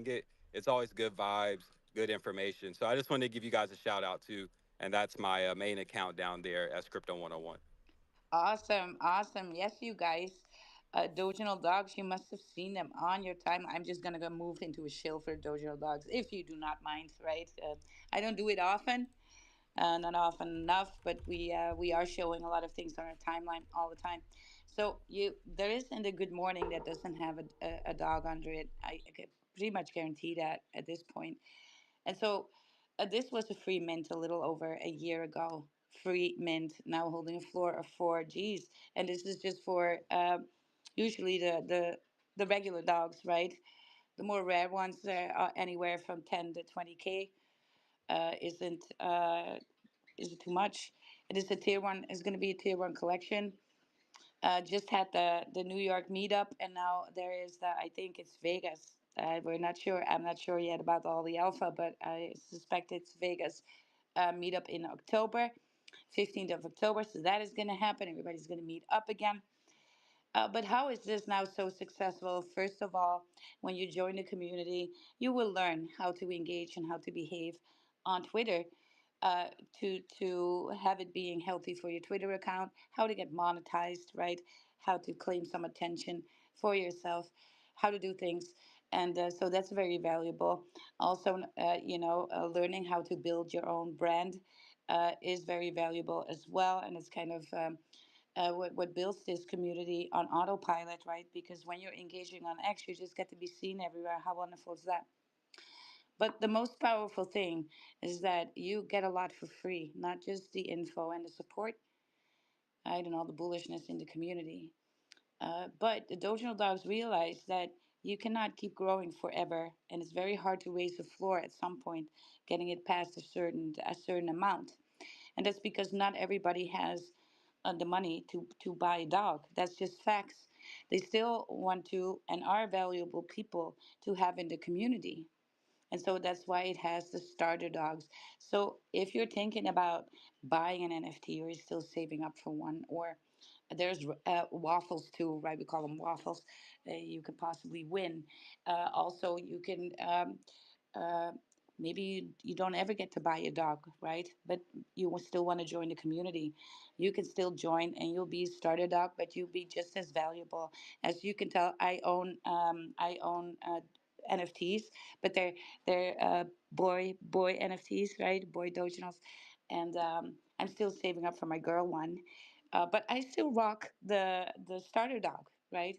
ping it. It's always good vibes, good information. So I just wanted to give you guys a shout out too, and that's my main account down there as Crypto 101. Awesome, awesome. Yes, you guys. Doginal dogs, you must have seen them on your time. I'm just gonna go move into a shill for Doginal dogs, if you do not mind, right? I don't do it often, not often enough, but we are showing a lot of things on our timeline all the time. So there isn't a Good Morning that doesn't have a dog under it. I can pretty much guarantee that at this point. And so this was a free mint a little over a year ago. Free mint, now holding a floor of 4 Gs. And this is just for usually the regular dogs, right? The more rare ones are anywhere from 10 to 20K. Isn't too much. It is a tier one. It's going to be a tier one collection. Just had the New York meetup, and now there is the, I think it's Vegas. We're not sure. I'm not sure yet about all the alpha, but I suspect it's Vegas meetup in October, 15th of October. So that is going to happen. Everybody's going to meet up again. But how is this now so successful? First of all, when you join the community, you will learn how to engage and how to behave on Twitter, to have it being healthy for your Twitter account, how to get monetized, right? How to claim some attention for yourself, how to do things. And so that's very valuable. Also, learning how to build your own brand is very valuable as well. And it's kind of what builds this community on autopilot, right? Because when you're engaging on X, you just get to be seen everywhere. How wonderful is that? But the most powerful thing is that you get a lot for free, not just the info and the support, I don't know, the bullishness in the community. But the Dojo Dogs realize that you cannot keep growing forever, and it's very hard to raise the floor at some point, getting it past a certain amount. And that's because not everybody has the money to buy a dog. That's just facts. They still want to and are valuable people to have in the community. And so that's why it has the starter dogs. So if you're thinking about buying an NFT, or you're still saving up for one, or there's waffles too, right? We call them waffles. You could possibly win. Also, you can uh, maybe you don't ever get to buy a dog, right? But you still want to join the community. You can still join, and you'll be a starter dog, but you'll be just as valuable. As you can tell, I own NFTs, but they're boy NFTs, right? Boy Dojinals, and I'm still saving up for my girl one, but I still rock the starter dog, right?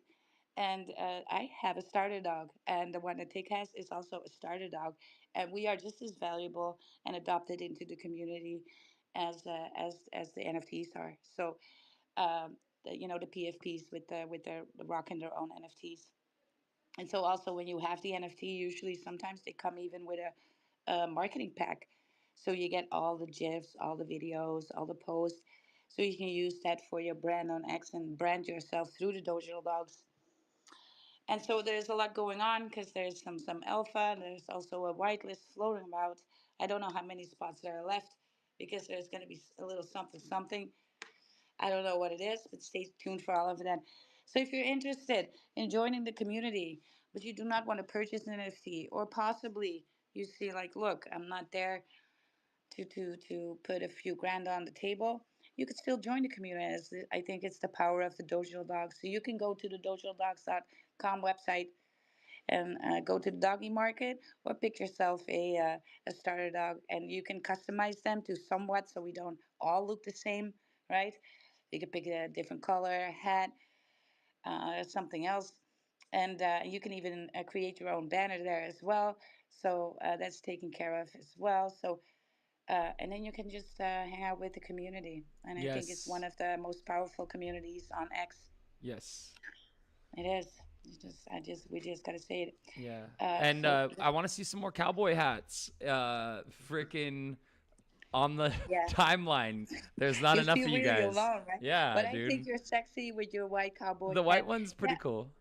And I have a starter dog, and the one that Tic has is also a starter dog, and we are just as valuable and adopted into the community as the NFTs are. So, the PFPs with the rocking their own NFTs. And so also when you have the NFT, usually sometimes they come even with a marketing pack. So you get all the GIFs, all the videos, all the posts. So you can use that for your brand on X and brand yourself through the Dojo Dogs. And so there's a lot going on because there's some alpha. There's also a whitelist floating about. I don't know how many spots there are left because there's going to be a little something something. I don't know what it is, but stay tuned for all of that. So if you're interested in joining the community, but you do not want to purchase an NFT, or possibly you see like, look, I'm not there to put a few grand on the table, you could still join the community. I think it's the power of the Dojo Dogs. So you can go to the dojodogs.com website and go to the doggy market, or pick yourself a starter dog, and you can customize them to somewhat so we don't all look the same, right? You can pick a different color, hat, something else. And you can even create your own banner there as well. So that's taken care of as well. So, and then you can just hang out with the community. And I think it's one Yes. of the most powerful communities on X. Yes. It is. We just got to say it. Yeah. Uh, And so, I want to see some more cowboy hats. Freaking on the yeah. timeline. There's not You enough feel of you really guys. alone, right? Yeah, But I think dude. you're sexy with your white cowboy The white hat. one's pretty Yeah, cool.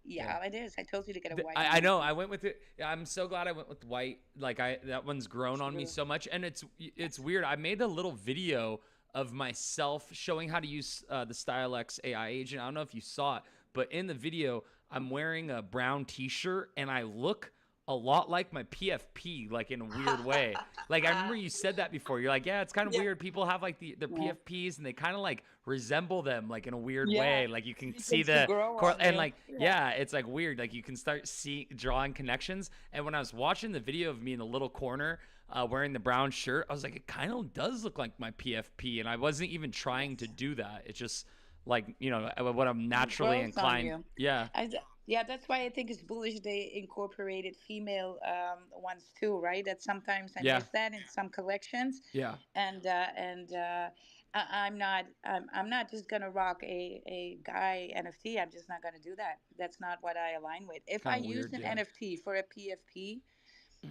Yeah. yeah, it is. I told you to get a white I one. know. I went with it. Yeah, I'm so glad I went with white. Like that one's grown on me True. so much, and it's weird. I made a little video of myself showing how to use the StyleX AI agent. I don't know if you saw it, but in the video, I'm wearing a brown T-shirt, and I look a lot like my PFP, like in a weird way. Like I remember you said that before. You're like, yeah, it's kind of Yeah. weird. People have like their Yeah. PFPs and they kind of like resemble them, like in a weird Yeah. way. Like you can see Begins to the grow core on and you. like Yeah. yeah, it's like weird. Like you can start drawing connections. And when I was watching the video of me in the little corner wearing the brown shirt, I was like, it kind of does look like my PFP, and I wasn't even trying to Yes. do that. It's just like what I'm It naturally grows on inclined. you. Yeah, Yeah, that's why I think it's bullish they incorporated female ones too, right? That sometimes I yeah, miss that in some collections, yeah. I'm not just gonna rock a guy NFT. I'm just not gonna do that. That's not what I align with. If I Kind of use weird. an Yeah. NFT for a PFP,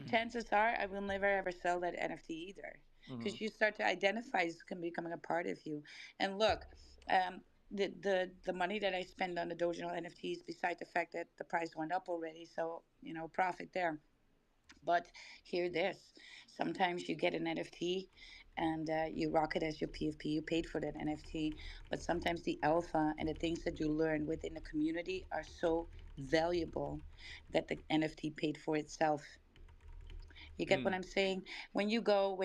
chances are I will never ever sell that NFT either, Hmm. because you start to identify is becoming a part of you. And look, um, the money that I spend on the Dogecoin NFTs, beside the fact that the price went up already, so profit there. But hear this: sometimes you get an NFT and you rock it as your PFP. You paid for that NFT, but sometimes the alpha and the things that you learn within the community are so valuable that the NFT paid for itself. You get what Mm. I'm saying? When you go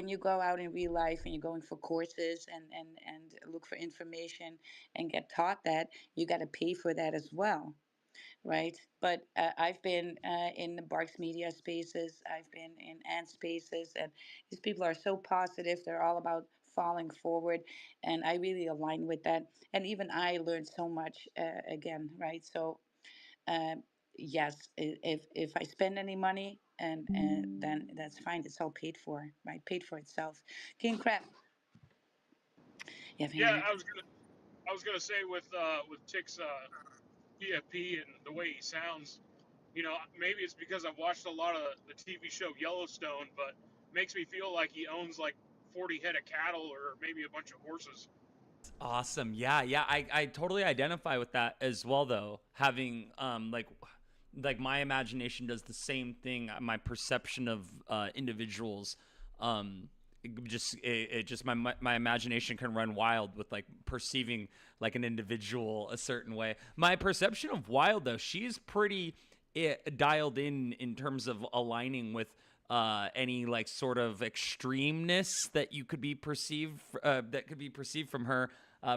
out in real life and you're going for courses and look for information and get taught that, you got to pay for that as well, right? But I've been in the Barks Media spaces, I've been in Ant spaces, and these people are so positive. They're all about falling forward, and I really align with that. And even I learned so much again, right? So um, yes, if I spend any money, and then that's fine. It's all paid for, right? Paid for itself. King Crab, you have Yeah, hand. I was gonna say with Tick's PFP and the way he sounds, maybe it's because I've watched a lot of the TV show Yellowstone, but makes me feel like he owns like 40 head of cattle or maybe a bunch of horses. Awesome. Yeah, yeah. I totally identify with that as well though. Having like my imagination does the same thing. My perception of individuals it just my imagination can run wild with like perceiving like an individual a certain way. My perception of Wild though, she's pretty dialed in terms of aligning with any like sort of extremeness that you could be perceived that could be perceived from her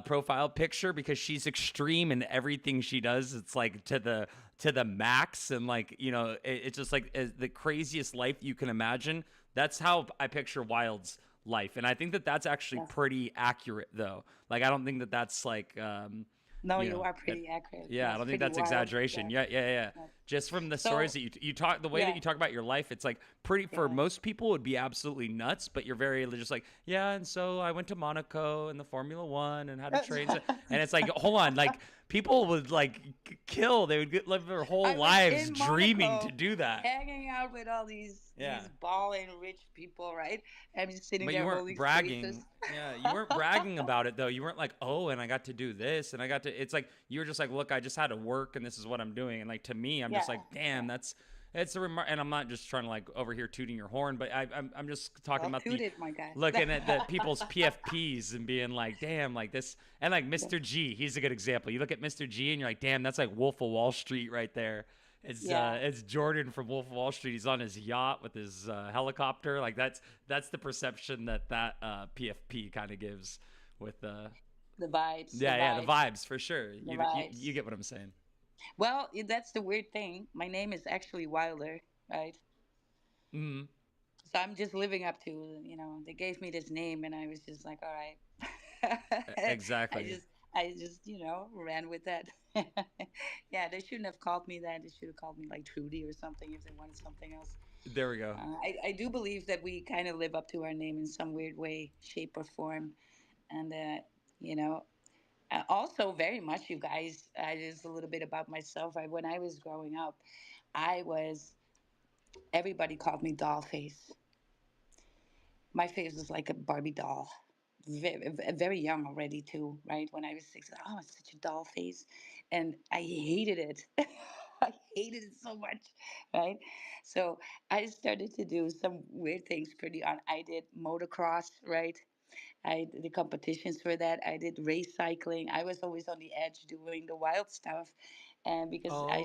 profile picture, because she's extreme in everything she does. It's like to the max, and like it's just like the craziest life you can imagine. That's how I picture Wild's life, and I think that that's actually Yes. pretty accurate though. Like I don't think that that's like No, you you know are it, pretty accurate. yeah, I Yes, don't think pretty that's wild. exaggeration. Yes. Yeah, yeah, yeah. Yes. Just from the stories So that you talk, the way that yeah, you talk about your life, it's like pretty for yeah. most people would be absolutely nuts. But you're very just like, yeah. And so I went to Monaco in the Formula One and had a train. And it's like, hold on, like people would like kill. They would live their whole I was lives in dreaming to Monaco, do that. hanging out with all these Yeah. balling rich people, right? I'm just sitting But you there weren't holding bragging. spaces. Yeah, you weren't bragging about it though. You weren't like, oh, and I got to do this, and I got to. It's like you were just like, look, I just had to work, and this is what I'm doing. And like to me, I'm just Yeah, like, damn, yeah. that's it's a remark. And I'm not just trying to like over here tooting your horn, but I'm just talking Well about the suited, my guy. looking at the people's PFPs and being like, damn, like this, and like Mr. G, he's a good example. You look at Mr. G, and you're like, damn, that's like Wolf of Wall Street right there. Yeah. It's Jordan from Wolf of Wall Street. He's on his yacht with his helicopter. Like that's the perception that PFP kind of gives with The vibes, the yeah, yeah, the vibes, vibes for sure. the You vibes. get what I'm saying. Well, that's the weird thing. My name is actually Wilder, right? Mm, So I'm just living up to, they gave me this name and I was just like, all right. I exactly. just I just, ran with that. Yeah, they shouldn't have called me that. They should have called me like Trudy or something if they wanted something else. There we go. I do believe that we kind of live up to our name in some weird way, shape, or form. And, you know, also very much, you guys, just a little bit about myself. When I was growing up, I was, everybody called me doll face. My face was like a Barbie doll. Very young already too, right? When I was 6, oh, it's such a doll face, and I hated it. I hated it so much, right? So I started to do some weird things pretty on. I did motocross, right? I did the competitions for that. I did race cycling. I was always on the edge doing the wild stuff, and because Oh yeah. I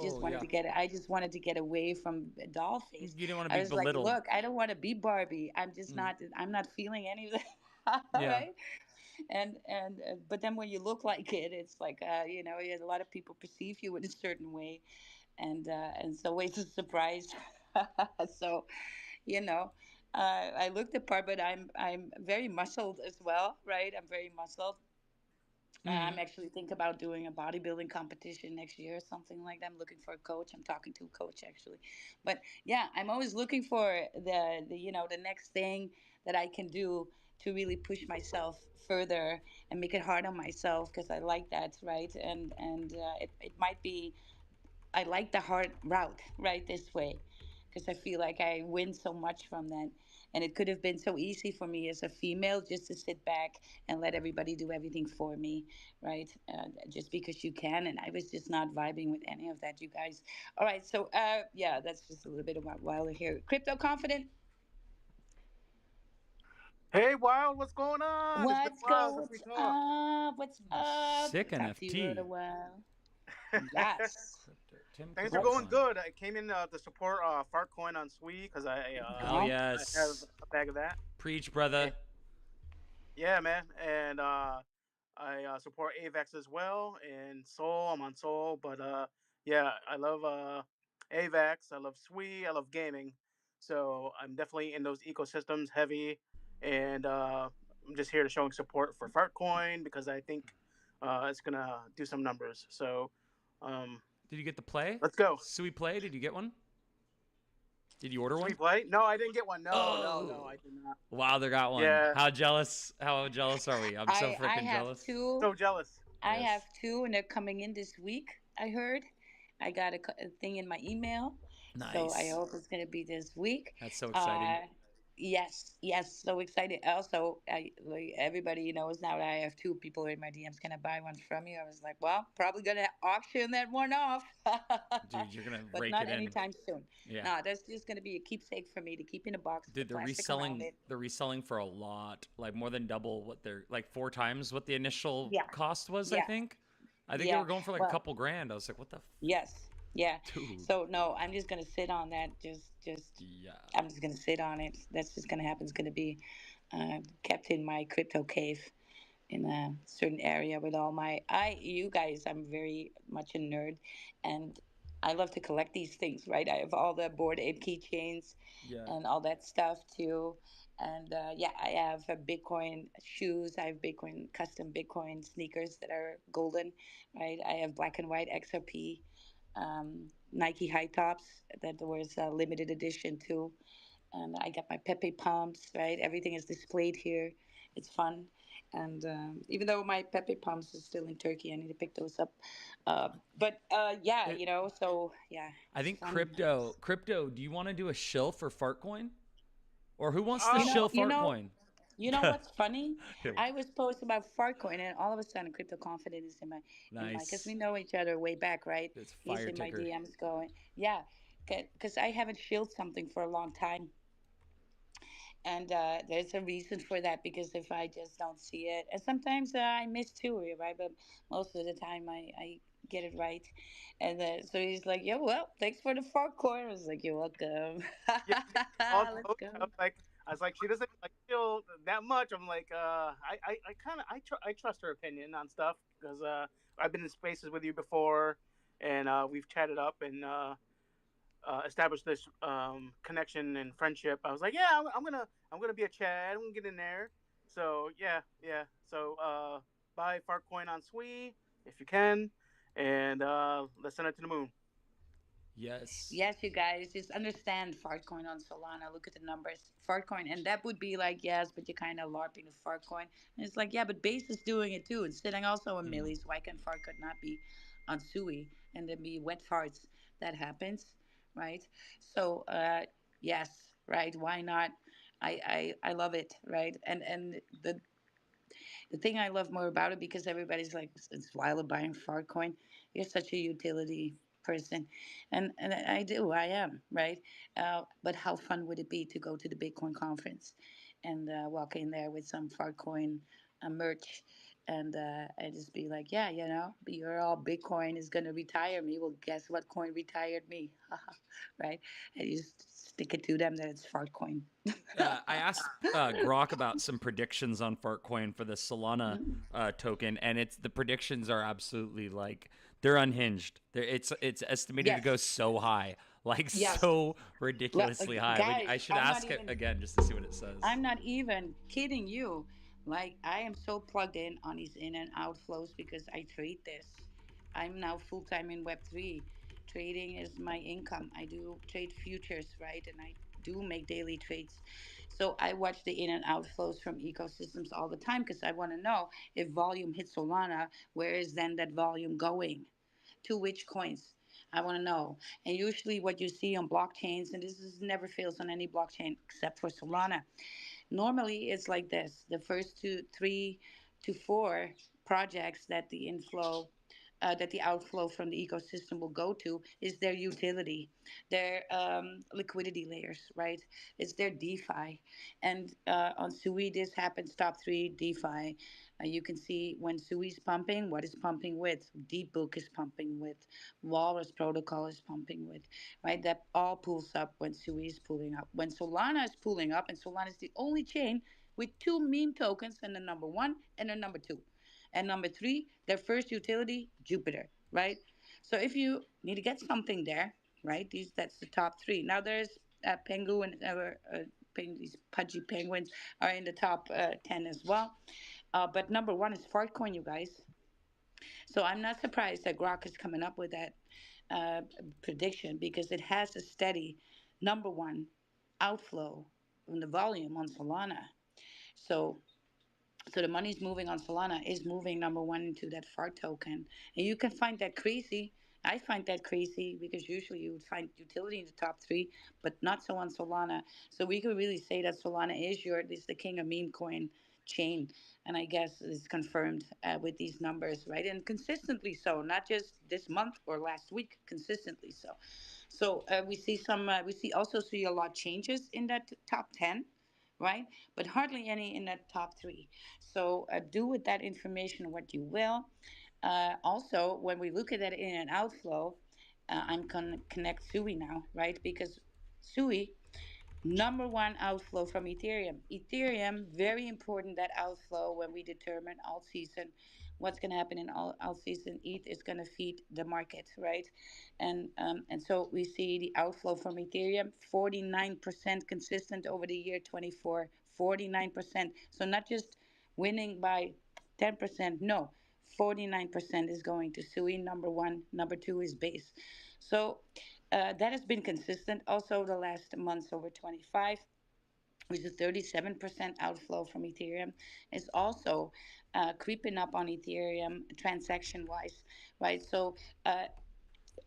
just wanted to get away from doll face. You didn't want to I be was like, belittled. look, I don't want to be Barbie. Mm. I'm not feeling any of that. All Yeah. right. And but then when you look like it, it's like you know, a lot of people perceive you in a certain way, and so it's a surprise. So you know, I looked the part, but I'm very muscled as well, right? I'm very muscled. I'm Mm. actually thinking about doing a bodybuilding competition next year or something like that. I'm looking for a coach. I'm talking to a coach actually, but yeah, I'm always looking for the you know the next thing that I can do to really push myself further and make it hard on myself because I like that, right? And it might be I like the hard route, right, this way, because I feel like I win so much from that. And it could have been so easy for me as a female just to sit back and let everybody do everything for me, right? Just because you can. And I was just not vibing with any of that, you guys. All right. So, yeah, that's just a little bit about Wilder here. Crypto confident. Hey, Wild, what's going on? It's been What's a while go? since we What's talked. up? What's up? Sick Talk to you in a NFT. while. Yes. Crypto. Tim Things are Crypto What's going Coin. good. I came in to support Fartcoin on Sui because Hell uh-huh. I have yes. a bag of that. Preach, Eh, brother. yeah, man. And I support Avex as well. And Soul, I'm on Soul. But yeah, I love Avex. I love Sui. I love gaming. So I'm definitely in those ecosystems heavy. And I'm just here to showing support for Fartcoin because I think it's going to do some numbers. So um, Did you get the play? let's go. Sweet play? Did you get one? Did you order Sweet one? play? No, I didn't get one. No, no, no, I Oh. did not. Wow, they got one. Yeah, How jealous? How jealous are we? I'm so I freaking have jealous. two. so jealous. I Yes. have two, and they're coming in this week. I heard. I got a thing in my email, so I Nice. hope it's going to be this week. That's so exciting. Uh, yes, yes, so excited. Also, like everybody knows now that I have two people in my DMs. Can I buy one from you? I was like, well, probably going to auction that one off, Dude, you're gonna but rake not it in. anytime soon. Yeah. No, that's just going to be a keepsake for me to keep in a box with the Dude, plastic around it. they're reselling for a lot, like more than double what they're like four times what the initial Yeah, cost was, I yeah, think. I think they yeah. were going for like a Well, couple grand. I was like, what the yes. Yeah. dude? So no, I'm just gonna sit on that. Just Yeah. I'm just gonna sit on it. That's just gonna happen. It's gonna be kept in my crypto cave in a certain area with all my you guys. I'm very much a nerd, and I love to collect these things. Right. I have all the board ape keychains Yeah. and all that stuff too. And yeah, I have Bitcoin shoes. I have Bitcoin custom Bitcoin sneakers that are golden, right? I have black and white XRP Nike high tops that was a limited edition too. And I got my Pepe pumps, right? Everything is displayed here. It's fun. And even though my Pepe pumps is still in Turkey, I need to pick those up. But yeah, It, you know, so yeah, I it's think fun. crypto. Do you want to do a shill for Fartcoin, or who wants to You Um, shill know, you know, Fartcoin? you know what's funny? I was posting about Farcoin, and all of a sudden, crypto confidence is in my, because we Nice. know each other way back, right? It's He's fire in my ticker. DMs going, yeah, because I haven't shielded something for a long time, and there's a reason for that because if I just don't see it, and sometimes I miss too, right? But most of the time I get it right. And so he's like, "Yeah, well, thanks for the Farcoin." I was like, "You're welcome." yeah, all Let's jokes. go. I was like, she doesn't like feel that much. I'm like, I kind of, I trust her opinion on stuff because I've been in spaces with you before, and we've chatted up and established this connection and friendship. I was like, yeah, I'm gonna be a Chad. I'm gonna get in there. So yeah, yeah. So buy Fartcoin on Sui if you can, and let's send it to the moon. Yes. Yes, you guys, just understand Fartcoin on Solana. Look at the numbers. Fartcoin. And that would be like, yes, but you're kind of LARPing the Fartcoin. And it's like, yeah, but Base is doing it too. It's sitting also a Mm. milli. So why can Fartcoin not be on Sui and then be wet farts? That happens, right? So, yes, right. Why not? I love it, right? And the thing I love more about it because everybody's like, it's wild buying Farcoin. You're such a utility person, and I do, I am, right? But how fun would it be to go to the Bitcoin conference and walk in there with some Farcoin merch and just be like, yeah, you're all Bitcoin is gonna retire me. Well, guess what coin retired me? Right? And you just stick it to them that it's fart coin. I asked Grok about some predictions on Fartcoin for the Solana token, and it's the predictions are absolutely like they're unhinged. It's estimated to go Yes, so high, like yes. so ridiculously high. I Guys, should ask it again just to see what it says. I'm not even kidding you. Like, I am so plugged in on these in and outflows because I trade this. I'm now full time in Web3. Trading is my income. I do trade futures, right? And I do make daily trades. So I watch the in and outflows from ecosystems all the time because I want to know if volume hits Solana, where is then that volume going? To which coins? I want to know. And usually, what you see on blockchains, and this is never fails on any blockchain except for Solana. Normally, it's like this: the first two, 3 to 4 projects that the outflow from the ecosystem will go to is their utility, their liquidity layers, right? It's their DeFi. And on Sui, this happens top three DeFi. You can see when Sui is pumping, what is pumping with? Deep Book is pumping with, Walrus Protocol is pumping with, right? That all pulls up when Sui is pulling up. When Solana is pulling up, and Solana is the only chain with two meme tokens, and the number one and the number two. And number three, their first utility, Jupiter, right? So if you need to get something there, right? That's the top three. Now there's penguin, these pudgy penguins are in the top 10 as well. But number one is Fartcoin, you guys. So I'm not surprised that Grok is coming up with that uh, prediction because it has a steady number one outflow from the volume on Solana. So so the money's moving on Solana is moving number one into that FAR token. And you can find that crazy. I find that crazy because usually you would find utility in the top three, but not so on Solana. So we could really say that Solana is the king of meme coin chain. And I guess it's confirmed with these numbers, right? And consistently so, not just this month or last week, consistently so. So we see a lot changes in that top 10, right? But hardly any in that top three. So do with that information what you will. Also, when we look at that in and outflow, I'm going to connect Sui now, right? Because Sui number one outflow from Ethereum. Ethereum, very important that outflow when we determine alt season. What's going to happen in alt season? ETH is going to feed the market, right? And so we see the outflow from Ethereum, 49% consistent over the year 24, 49%. So not just winning by 10%, no, 49% is going to Sui, number one. Number two is base. So that has been consistent also the last months over 25, with a 37% outflow from Ethereum. Is also creeping up on Ethereum transaction wise, right? So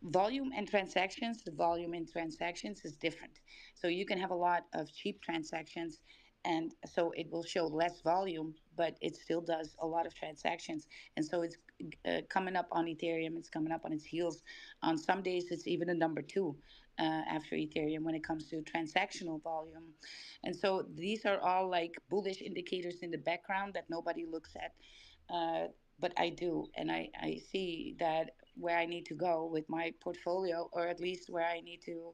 volume and transactions, the volume in transactions is different. So you can have a lot of cheap transactions, and so it will show less volume, but it still does a lot of transactions. And so it's coming up on Ethereum, it's coming up on its heels. On some days it's even a number two after Ethereum when it comes to transactional volume. And so these are all like bullish indicators in the background that nobody looks at. But I do, and I see that where I need to go with my portfolio, or at least where I need to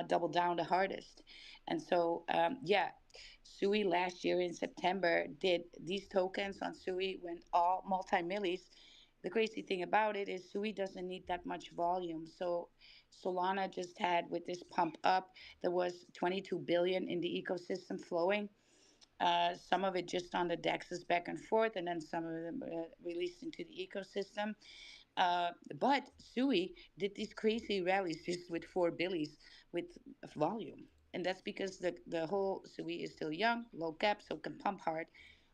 double down the hardest. And so, yeah, Sui last year in September did these tokens on Sui went all multi millis. The crazy thing about it is Sui doesn't need that much volume. So Solana just had with this pump up, there was 22 billion in the ecosystem flowing, some of it just on the dexes back and forth, and then some of them released into the ecosystem. But Sui did these crazy rallies just with four billies with volume. And that's because the whole Sui is still young, low cap, so can pump hard,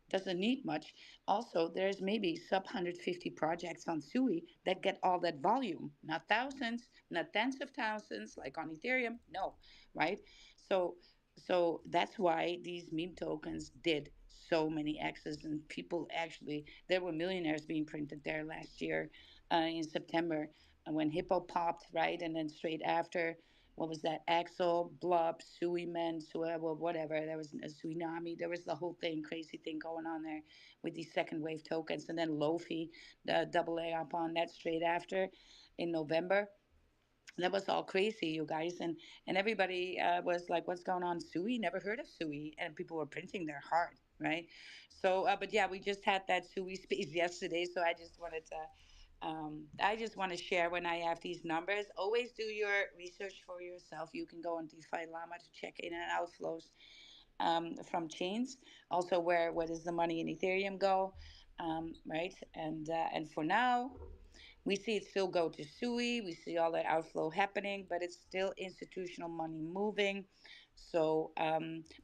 doesn't need much. Also, there's maybe sub 150 projects on Sui that get all that volume, not thousands, not tens of thousands like on Ethereum. No, right? So that's why these meme tokens did so many X's, and people actually there were millionaires being printed there last year in September when Hippo popped, right, and then straight after what was that? Axel, Blub, Sui Men, Sui, well, whatever. There was a tsunami. There was the whole thing, crazy thing going on there with these second wave tokens. And then Lofi, the double A up on that straight after in November. That was all crazy, you guys, and everybody was like, "What's going on, Sui? Never heard of Sui," and people were printing their heart, right? So, but yeah, we just had that Sui space yesterday, so I just want to share when I have these numbers. Always do your research for yourself. You can go on DeFi Llama to check in and outflows from chains. Also, where does the money in Ethereum go, right? And for now, we see it still go to SUI. We see all that outflow happening, but it's still institutional money moving. So,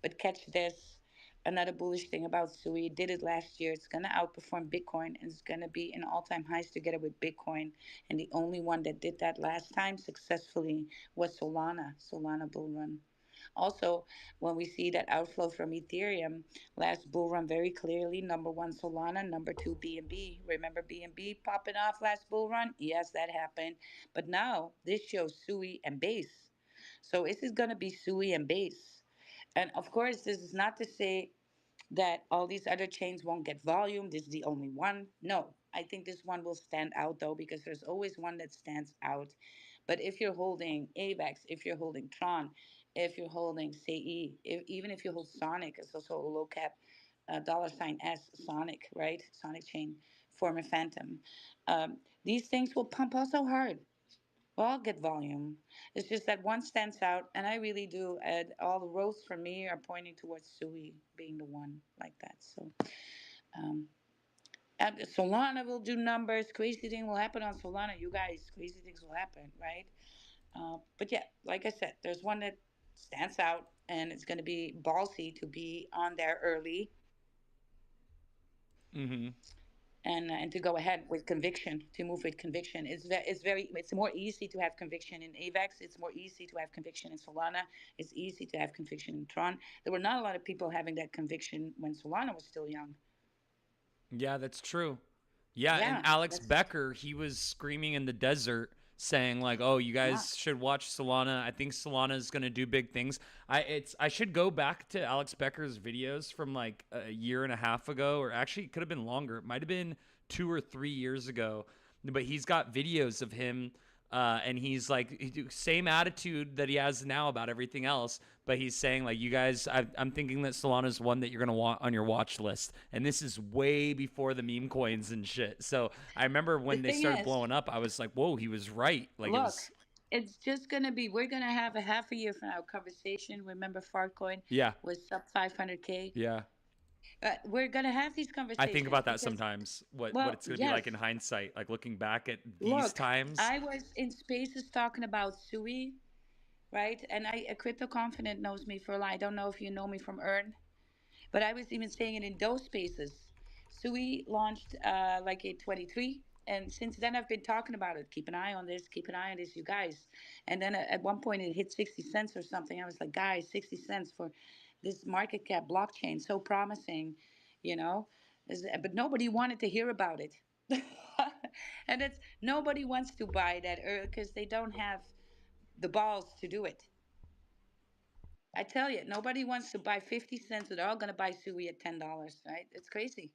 but catch this. Another bullish thing about SUI, did it last year. It's going to outperform Bitcoin and it's going to be in all time highs together with Bitcoin. And the only one that did that last time successfully was Solana Bull Run. Also, when we see that outflow from Ethereum, last bull run very clearly, number one Solana, number two BNB. Remember BNB popping off last bull run? Yes, that happened. But now this shows SUI and base. So this is going to be SUI and base. And of course, this is not to say that all these other chains won't get volume. This is the only one. No, I think this one will stand out though, because there's always one that stands out. But if you're holding AVAX, if you're holding Tron, if you're holding CE, even if you hold Sonic, it's also a low cap dollar sign S Sonic, right? Sonic chain, former Phantom. These things will pump also hard. Well, I'll get volume. It's just that one stands out, and I really do. And all the roads for me are pointing towards Sui being the one like that. So, um, and Solana will do numbers. Crazy thing will happen on Solana. You guys, crazy things will happen, right? But yeah, like I said, there's one that stands out, and it's going to be ballsy to be on there early Mm-hmm. and to go ahead with conviction, to move with conviction. It's more easy to have conviction in AVAX. It's more easy to have conviction in Solana. It's easy to have conviction in Tron. There were not a lot of people having that conviction when Solana was still young. Yeah, that's true. Yeah, and Yeah, Alex that's Becker, he was screaming in the desert saying like, "Oh, you yeah. guys should watch Solana. I think Solana is going to do big things." I should go back to Alex Becker's videos from like a year and a half ago, or actually it could have been longer. It might have been 2 or 3 years ago. But he's got videos of him and he's like same attitude that he has now about everything else, but he's saying like, you guys, I'm thinking that Solana's one that you're gonna want on your watch list, and this is way before the meme coins and shit. So I remember The when they thing started is, blowing up, I was like, whoa, he was right. Like it look, was, it's just gonna be. We're gonna have a half a year from now conversation. Remember, Fartcoin yeah, was sub 500K. yeah. We're gonna have these I think conversations about that because, sometimes. What well, it's gonna be like in yes. hindsight, like looking back at these Look, times. I was in spaces talking about Sui, right? And a crypto confident knows me for a lie. I don't know if you know me from Earn, but I was even saying it in those spaces. Sui launched like in 23. And since then, I've been talking about it. Keep an eye on this. Keep an eye on this, you guys. And then at one point, it hit 60 cents or something. I was like, guys, 60 cents for this market cap blockchain. So promising, you know? But nobody wanted to hear about it. And it's nobody wants to buy that because they don't have the balls to do it. I tell you, nobody wants to buy 50 cents. They're all going to buy Sui at $10, right? It's crazy.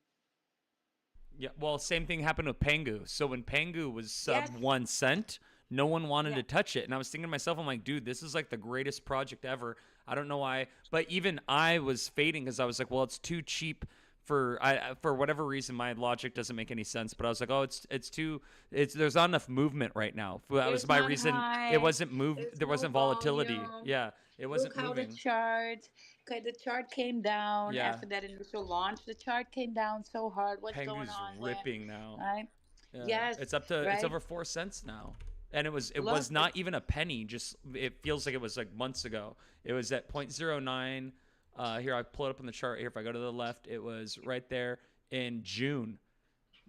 Yeah, well, same thing happened with Pengu. So when Pengu was sub Yes. 1 cent, no one wanted Yeah. to touch it. And I was thinking to myself, I'm like, dude, this is like the greatest project ever. I don't know why, but even I was fading because I was like, well, it's too cheap for whatever reason. My logic doesn't make any sense, but I was like, oh, it's too it's there's not enough movement right now. That was There's my not reason. It high. wasn't moved. There's There no wasn't volatility. volume. Yeah, it wasn't Look how the moving. chart. Okay, the chart came down Yeah, after that initial launch. The chart came down so hard. What's going Pengu's on there? ripping now. Right? Yeah, Yes. it's Right. over 4 cents now, and it was Look. not even a penny. Just it feels like it was like months ago. It was at 0.09. Here I pull it up on the chart. Here, if I go to the left, it was right there in June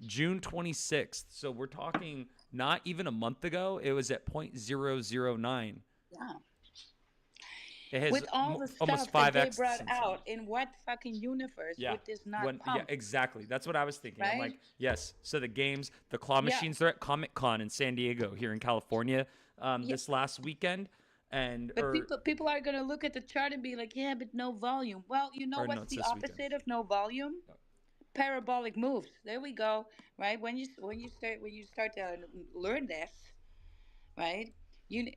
26th. So we're talking not even a month ago. It was at 0.009. Yeah. It has With all the almost stuff that five they x brought since then. out, in what fucking universe Yeah. would this not Yeah, pump? exactly. That's what I was thinking. I'm Right? like, yes. So the games, the claw Yeah. machines, they're at Comic Con in San Diego here in California Yeah. this last weekend. and But people are gonna look at the chart and be like, yeah, but no volume. Well, you know or what's notes the this weekend. opposite of no volume? Yep. Parabolic moves. There we go. Right when you start to learn this, right? You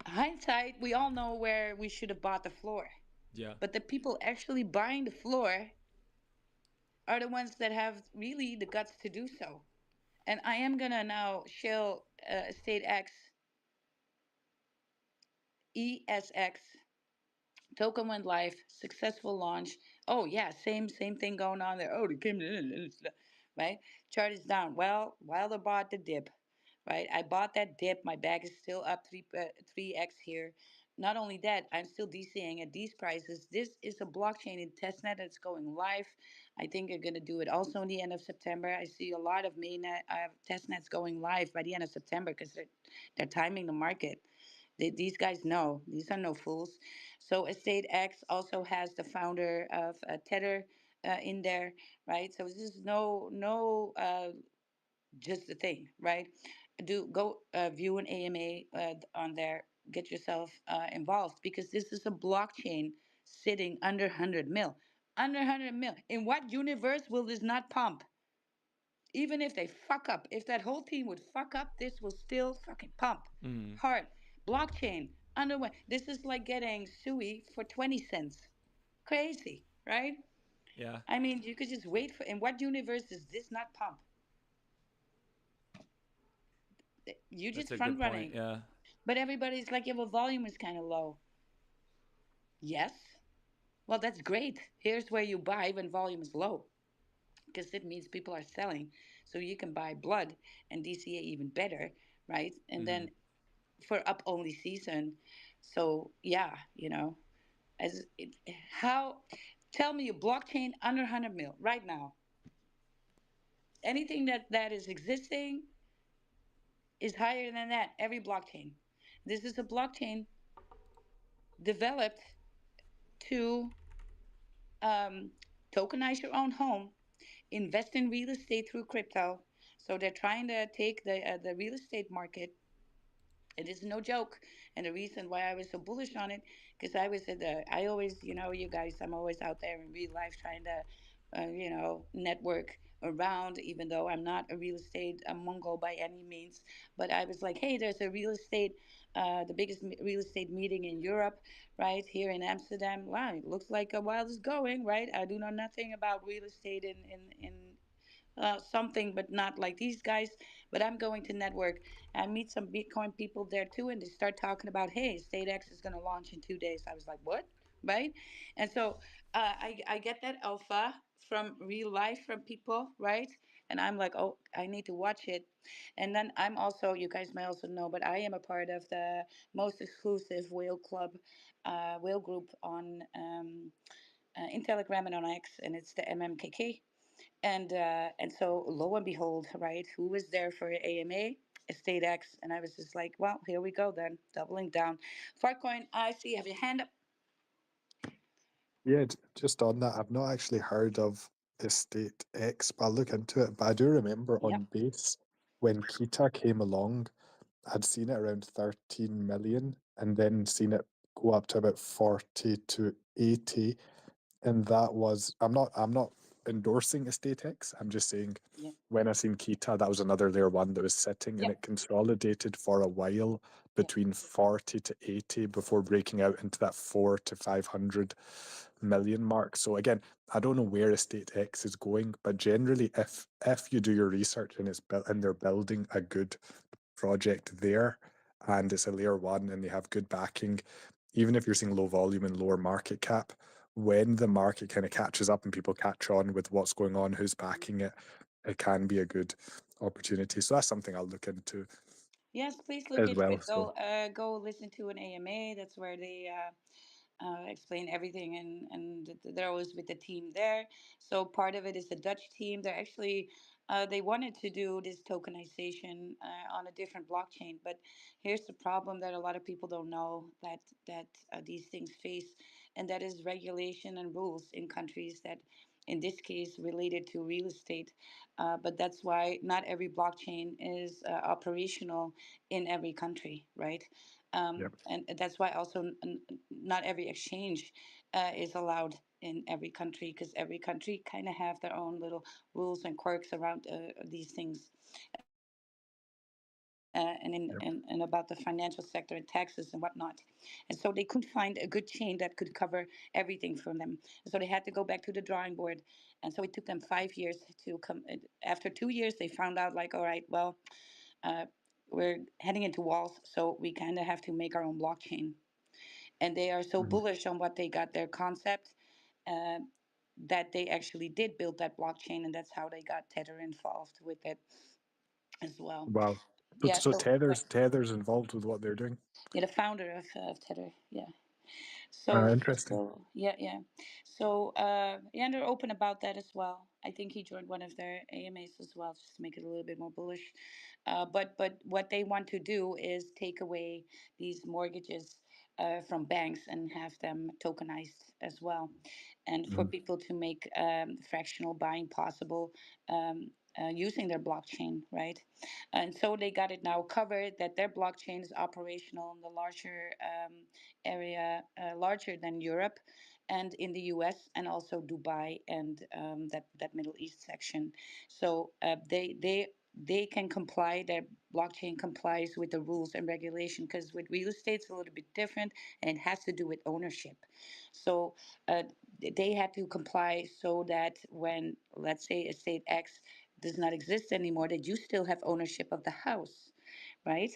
hindsight, we all know where we should have bought the floor, Yeah. but the people actually buying the floor are the ones that have really the guts to do so. And I am gonna now shill Estate X ESX. Token went live, successful launch. Oh yeah, same thing going on there. Oh, they came in, right? Chart is down. Well, Wilder bought the dip, right? I bought that dip. My bag is still up 3x here. Not only that, I'm still DCing at these prices. This is a blockchain in testnet that's going live. I think they're gonna do it also in the end of September. I see a lot of mainnet testnets going live by the end of September because they're timing the market. These guys know. These are no fools. So Estate X also has the founder of Tether in there, right? So this is no just the thing, right? Do go view an AMA on there. Get yourself involved because this is a blockchain sitting under 100 mil. Under 100 mil. In what universe will this not pump? Even if they fuck up, if that whole team would fuck up, this will still fucking pump Mm. hard. Blockchain, underway. This is like getting Sui for 20 cents. Crazy, right? Yeah. I mean, you could just wait for. In what universe does this not pump? You That's just a front good point. running. Yeah. But everybody's like, yeah, well, volume is kind of low. Yes. Well, that's great. Here's where you buy when volume is low. Because it means people are selling. So you can buy blood and DCA even better, right? And Mm-hmm. then for up only season. So yeah, as it, how tell me a blockchain under 100 mil right now. Anything that is existing is higher than that. Every blockchain. This is a blockchain developed to um, tokenize your own home, invest in real estate through crypto. So they're trying to take the real estate market. It is no joke. And the reason why I was so bullish on it, because I was at I always, you guys, I'm always out there in real life trying to, network around, even though I'm not a real estate Mongol by any means. But I was like, hey, there's a real estate, the biggest real estate meeting in Europe, right here in Amsterdam. Wow, it looks like a wild is going, right? I do know nothing about real estate in something, but not like these guys. But I'm going to network. I meet some Bitcoin people there too, and they start talking about, hey, StateX is going to launch in 2 days. I was like, what? Right? And so I get that alpha from real life from people, right? And I'm like, oh, I need to watch it. And then I'm also, you guys may also know, but I am a part of the most exclusive whale club, whale group on in Telegram and on X, and it's the MMKK. And so lo and behold, right, who was there for AMA? Estate X. And I was just like, well, here we go then, doubling down. Farcoin, I see you have your hand up. Yeah, just on that, I've not actually heard of Estate X, but I'll look into it. But I do remember Yep, on base when Kita came along, I'd seen it around 13 million and then seen it go up to about 40 to 80. And that was I'm not endorsing Estate X. I'm just saying yep, when I seen Kita, that was another layer one that was sitting and yep, it consolidated for a while yep. between 40 to 80 before breaking out into that 4 to 500 million mark. So again, I don't know where Estate X is going, but generally if you do your research and it's built and they're building a good project there and it's a layer one and they have good backing, even if you're seeing low volume and lower market cap, when the market kind of catches up and people catch on with what's going on, who's backing it, it can be a good opportunity. So that's something I'll look into Yes, please look as into well. it. So Go listen to an AMA. That's where they explain everything, and they're always with the team there. So part of it is the Dutch team. They're actually they wanted to do this tokenization on a different blockchain, but here's the problem that a lot of people don't know that these things face, and that is regulation and rules in countries that. In this case, related to real estate, but that's why not every blockchain is operational in every country, right? Yep. And that's why also not every exchange is allowed in every country, because every country kind of have their own little rules and quirks around these things, Yep. and about the financial sector and taxes and whatnot. And so they couldn't find a good chain that could cover everything from them. And so they had to go back to the drawing board. And so it took them 5 years to come. After 2 years, they found out, like, all right, well, uh, we're heading into walls, so we kind of have to make our own blockchain. And they are so Mhm. bullish on what they got their concept, uh, that they actually did build that blockchain, and that's how they got Tether involved with it as well. Wow. So, Yeah, so so yeah, Tether's involved with what they're doing. yeah, the founder of Tether, yeah. So, Interesting. yeah, yeah. So yeah, and they're open about that as well. I think he joined one of their AMAs as well, just to make it a little bit more bullish. But what they want to do is take away these mortgages from banks and have them tokenized as well, and for Mhm. people to make fractional buying possible, using their blockchain, right? And so they got it now covered that their blockchain is operational in the larger area, larger than Europe and in the US, and also Dubai and that Middle East section. So they can comply, their blockchain complies with the rules and regulation, because with real estate it's a little bit different, and it has to do with ownership. So uh, they had to comply so that when, let's say, estate X does not exist anymore, that you still have ownership of the house, right?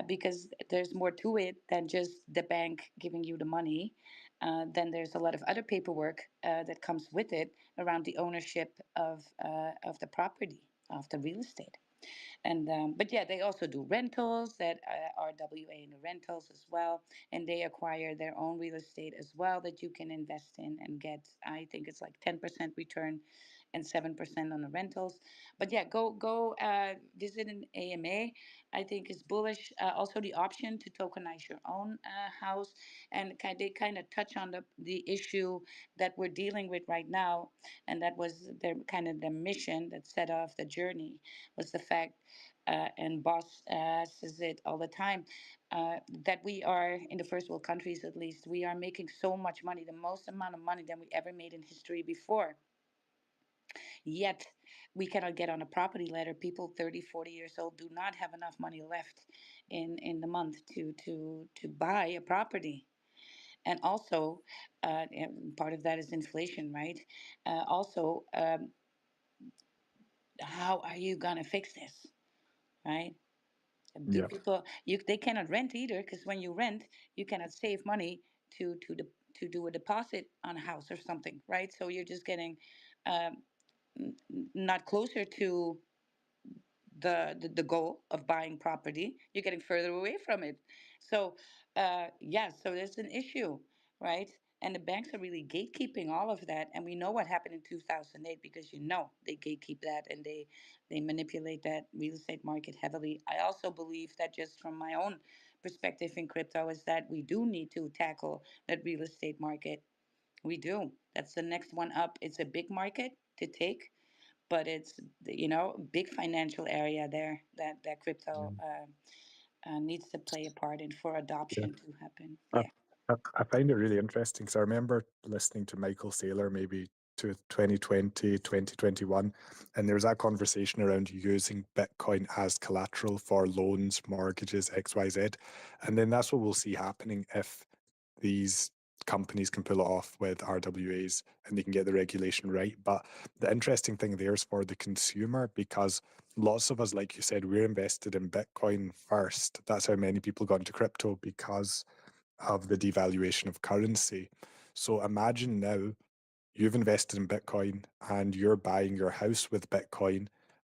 Because there's more to it than just the bank giving you the money. Then there's a lot of other paperwork that comes with it around the ownership of the property, of the real estate. And but yeah, they also do rentals that are WA in the rentals as well, and they acquire their own real estate as well that you can invest in and get. I think it's like 10% return, and 7% on the rentals. But yeah, go visit an AMA. I think is bullish. Also, the option to tokenize your own house, and they kind of touch on the issue that we're dealing with right now, and that was their kind of the mission that set off the journey, was the fact, and Boss says it all the time, that we are, in the first world countries at least, we are making so much money, the most amount of money than we ever made in history before. Yet we cannot get on a property ladder. People 30, 40 years old do not have enough money left in the month to buy a property. And also, and part of that is inflation, right? Also, how are you gonna fix this, right? Do Yep. people, they cannot rent either, because when you rent, you cannot save money to do a deposit on a house or something, right? So you're just getting um, not closer to the goal of buying property, you're getting further away from it. So yeah, so there's an issue, right? And the banks are really gatekeeping all of that, and we know what happened in 2008, because they gatekeep that, and they manipulate that real estate market heavily. I also believe that, just from my own perspective in crypto, is that we do need to tackle that real estate market. We do. That's the next one up. It's a big market to take, but it's, big financial area there that crypto Mm. needs to play a part in for Yeah. adoption to happen. I, Yeah. I find it really interesting because I remember listening to Michael Saylor maybe to 2020, 2021, and there was that conversation around using Bitcoin as collateral for loans, mortgages, XYZ. And then that's what we'll see happening if these companies can pull it off with RWAs and they can get the regulation right. But the interesting thing there is for the consumer, because lots of us, like you said, we're invested in Bitcoin first. That's how many people got into crypto, because of the devaluation of currency. So imagine now you've invested in Bitcoin and you're buying your house with Bitcoin,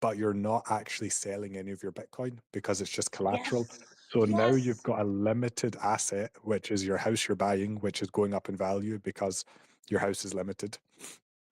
but you're not actually selling any of your Bitcoin because it's just collateral. Yes. So now you've Yes. got a limited asset, which is your house you're buying, which is going up in value because your house is limited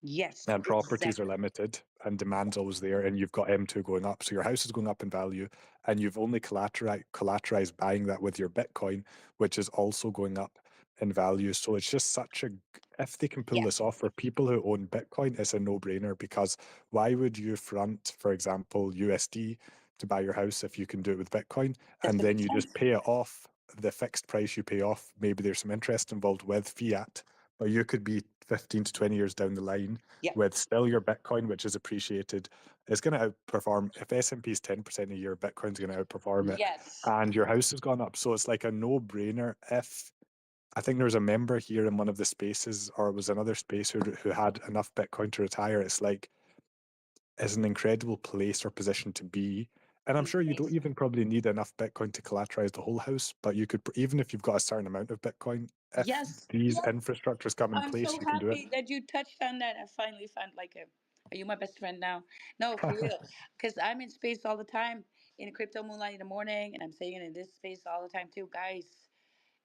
Yes. and properties are Exactly. limited and demand's always there, and you've got M2 going up. So your house is going up in value and you've only collateralized buying that with your Bitcoin, which is also going up in value. So it's just such a, if they can pull Yeah. this off for people who own Bitcoin, it's a no-brainer, because why would you front, for example, USD to buy your house if you can do it with Bitcoin, That's and what then makes you just sense. pay it off the fixed price you pay off, maybe there's some interest involved with fiat, but you could be 15 to 20 years down the line Yeah. with still your Bitcoin, which is appreciated. It's going to outperform, if S&P is 10% a year, Bitcoin's going to outperform it, Yes. and your house has gone up. So it's like a no-brainer. If I think there was a member here in one of the spaces, or it was another space, who had enough Bitcoin to retire. It's like, is an incredible place or position to be. And I'm sure you don't Amazing. even probably need enough Bitcoin to collateralize the whole house, but you could, even if you've got a certain amount of Bitcoin, if Yes. these Yes. infrastructures come in I'm place, so you can do it. happy that you touched on that. I finally found like a. Are you my best friend now? No, for real. Because I'm in space all the time in a crypto moonlight in the morning, and I'm saying it in this space all the time too, guys.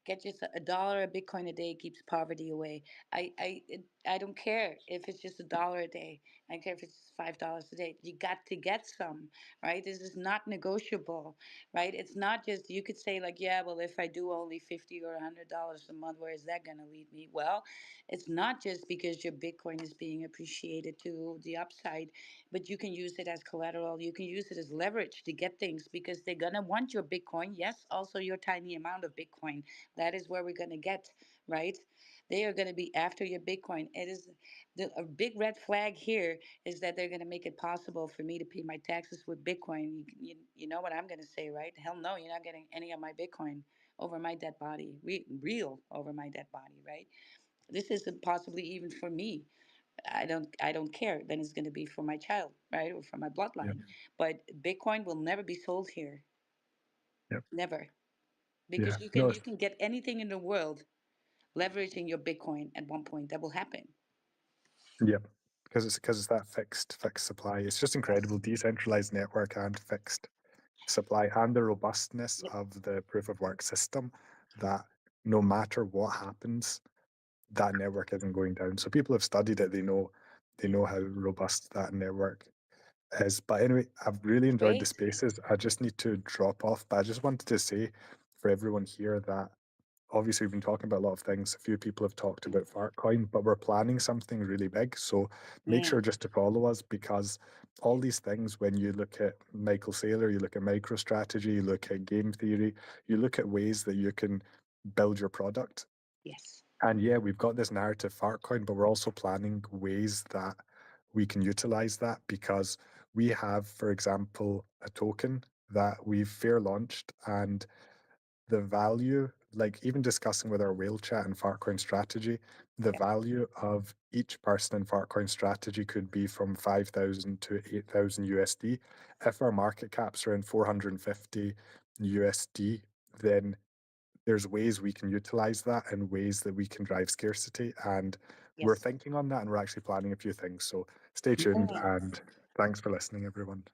Get just a dollar a Bitcoin a day keeps poverty away. I don't care if it's just a dollar a day. I don't care if it's $5 a day. You got to get some, right? This is not negotiable, right? It's not just you could say like, yeah, well, if I do only $50 or $100 a month, where is that gonna lead me? Well, it's not just because your Bitcoin is being appreciated to the upside, but you can use it as collateral. You can use it as leverage to get things because they're gonna want your Bitcoin. Yes, also your tiny amount of Bitcoin. That is where we're going to get, right? They are going to be after your Bitcoin. It is a big red flag here is that they're going to make it possible for me to pay my taxes with Bitcoin. You know what I'm going to say, right? Hell no, you're not getting any of my Bitcoin over my dead body, real over my dead body, right? This isn't possibly even for me. I don't care. Then it's going to be for my child, right, or for my Yeah, bloodline. But Bitcoin will never be sold here, yeah, never, yeah. because you No, can you can get anything in the world leveraging your Bitcoin at one point. That will happen. yeah, because it's that fixed supply. It's just incredible, Yes. decentralized network and fixed supply, and the robustness Yep. of the proof of work system, that no matter what happens, that network isn't going down. So people have studied it. They Yeah. know how robust that network is. But anyway, I've really enjoyed the Great. spaces. I just need to drop off. But I just wanted to say for everyone here that obviously we've been talking about a lot of things. A few people have talked about Fartcoin, but we're planning something really big. So make Mm. sure just to follow us, because all these things, when you look at Michael Saylor, you look at MicroStrategy, you look at game theory, you look at ways that you can build your product. Yes. And yeah, we've got this narrative Fartcoin, but we're also planning ways that we can utilize that, because we have, for example, a token that we've fair launched, and the value, like even discussing with our whale chat and Fartcoin strategy, the Yep. value of each person in Fartcoin strategy could be from 5,000 to 8,000 USD. If our market cap's around 450 USD, then there's ways we can utilize that and ways that we can drive scarcity. And we're Yes. thinking on that, and we're actually planning a few things. So stay tuned, Yay. and thanks for listening, everyone.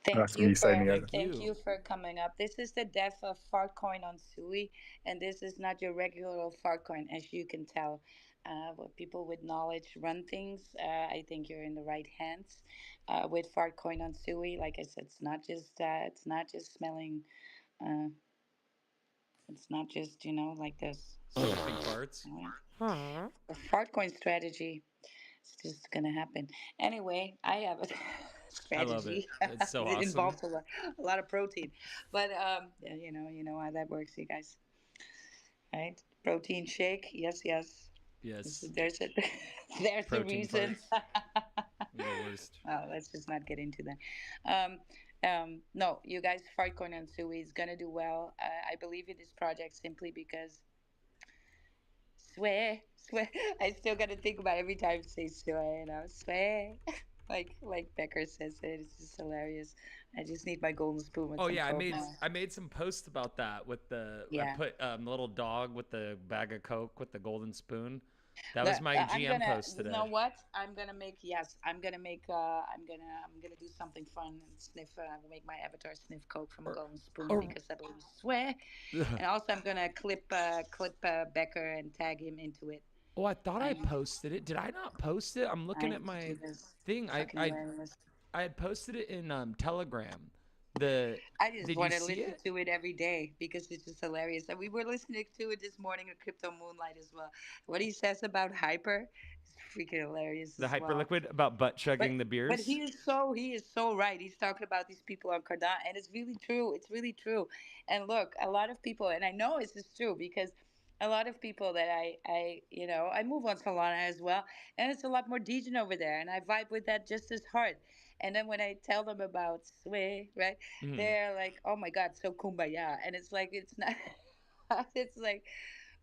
Thank That's you me for signing out. Thank thank you. you for coming up. This is the death of Fartcoin on Sui, and this is not your regular Fartcoin, as you can tell. What people with knowledge run things. I think you're in the right hands with Fartcoin on Sui. Like I said, it's not just smelling. Uh, it's not just like this. Sniffing farts. All right. A Fartcoin strategy. It's just gonna happen. Anyway, I have a I love it. strategy. It's so It awesome. involves a lot of protein, but yeah, you know how that works, you guys. Right? Protein shake. Yes, yes. Yes. There's a there's a Protein reason. farts. They're the worst. Oh, let's just not get into that. No, you guys, Fartcoin and Sui is gonna do well. I believe in this project simply because swear, swear. I still got to think about every time you say swear, swear. Like Becker says it. It's just hilarious. I just need my golden spoon with Oh some yeah, I coke made now. I made some posts about that with the I Yeah. put the little dog with the bag of Coke with the golden spoon. That was Look, my I'm GM gonna. post You know today. what? I'm gonna make. Yes, I'm gonna make. I'm gonna do something fun and sniff. Make my avatar sniff coke from a Or, golden spoon or because I believe swear. And also, I'm gonna clip Becker and tag him into it. oh, I thought I I posted it. Did I not post it? I'm I looking at need to do my this. thing. Fucking hilarious. I had posted it in Telegram. The I just did you want to see listen it? to it every day because it's just hilarious. And we were listening to it this morning at Crypto Moonlight as well. What he says about hyper is freaking hilarious The as well. hyperliquid about butt chugging But the but beers. he is so right. He's talking about these people on Cardano, and it's really true. It's really true. And look, a lot of people, and I know this is true because a lot of people that I move on Solana as well, and it's a lot more degen over there, and I vibe with that just as hard. And then when I tell them about Sway, right, Mm, they're like, "Oh my God, so kumbaya," and it's like it's not. It's like,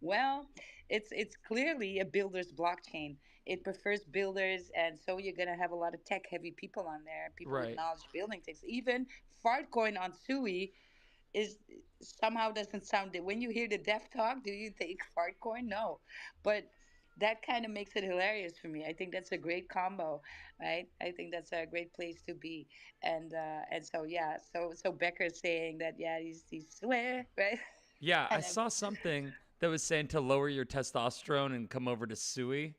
well, it's clearly a builder's blockchain. It prefers builders, and so you're gonna have a lot of tech heavy people on there, people with right. knowledge building things. Even Fartcoin on Sui is somehow doesn't sound it. When you hear the dev talk, do you think Fartcoin? No, but that kind of makes it hilarious for me. I think that's a great combo, right? I think that's a great place to be, and so yeah, so Becker's saying that yeah, he's swear right, Yeah, I and then saw something that was saying to lower your testosterone and come over to Sui.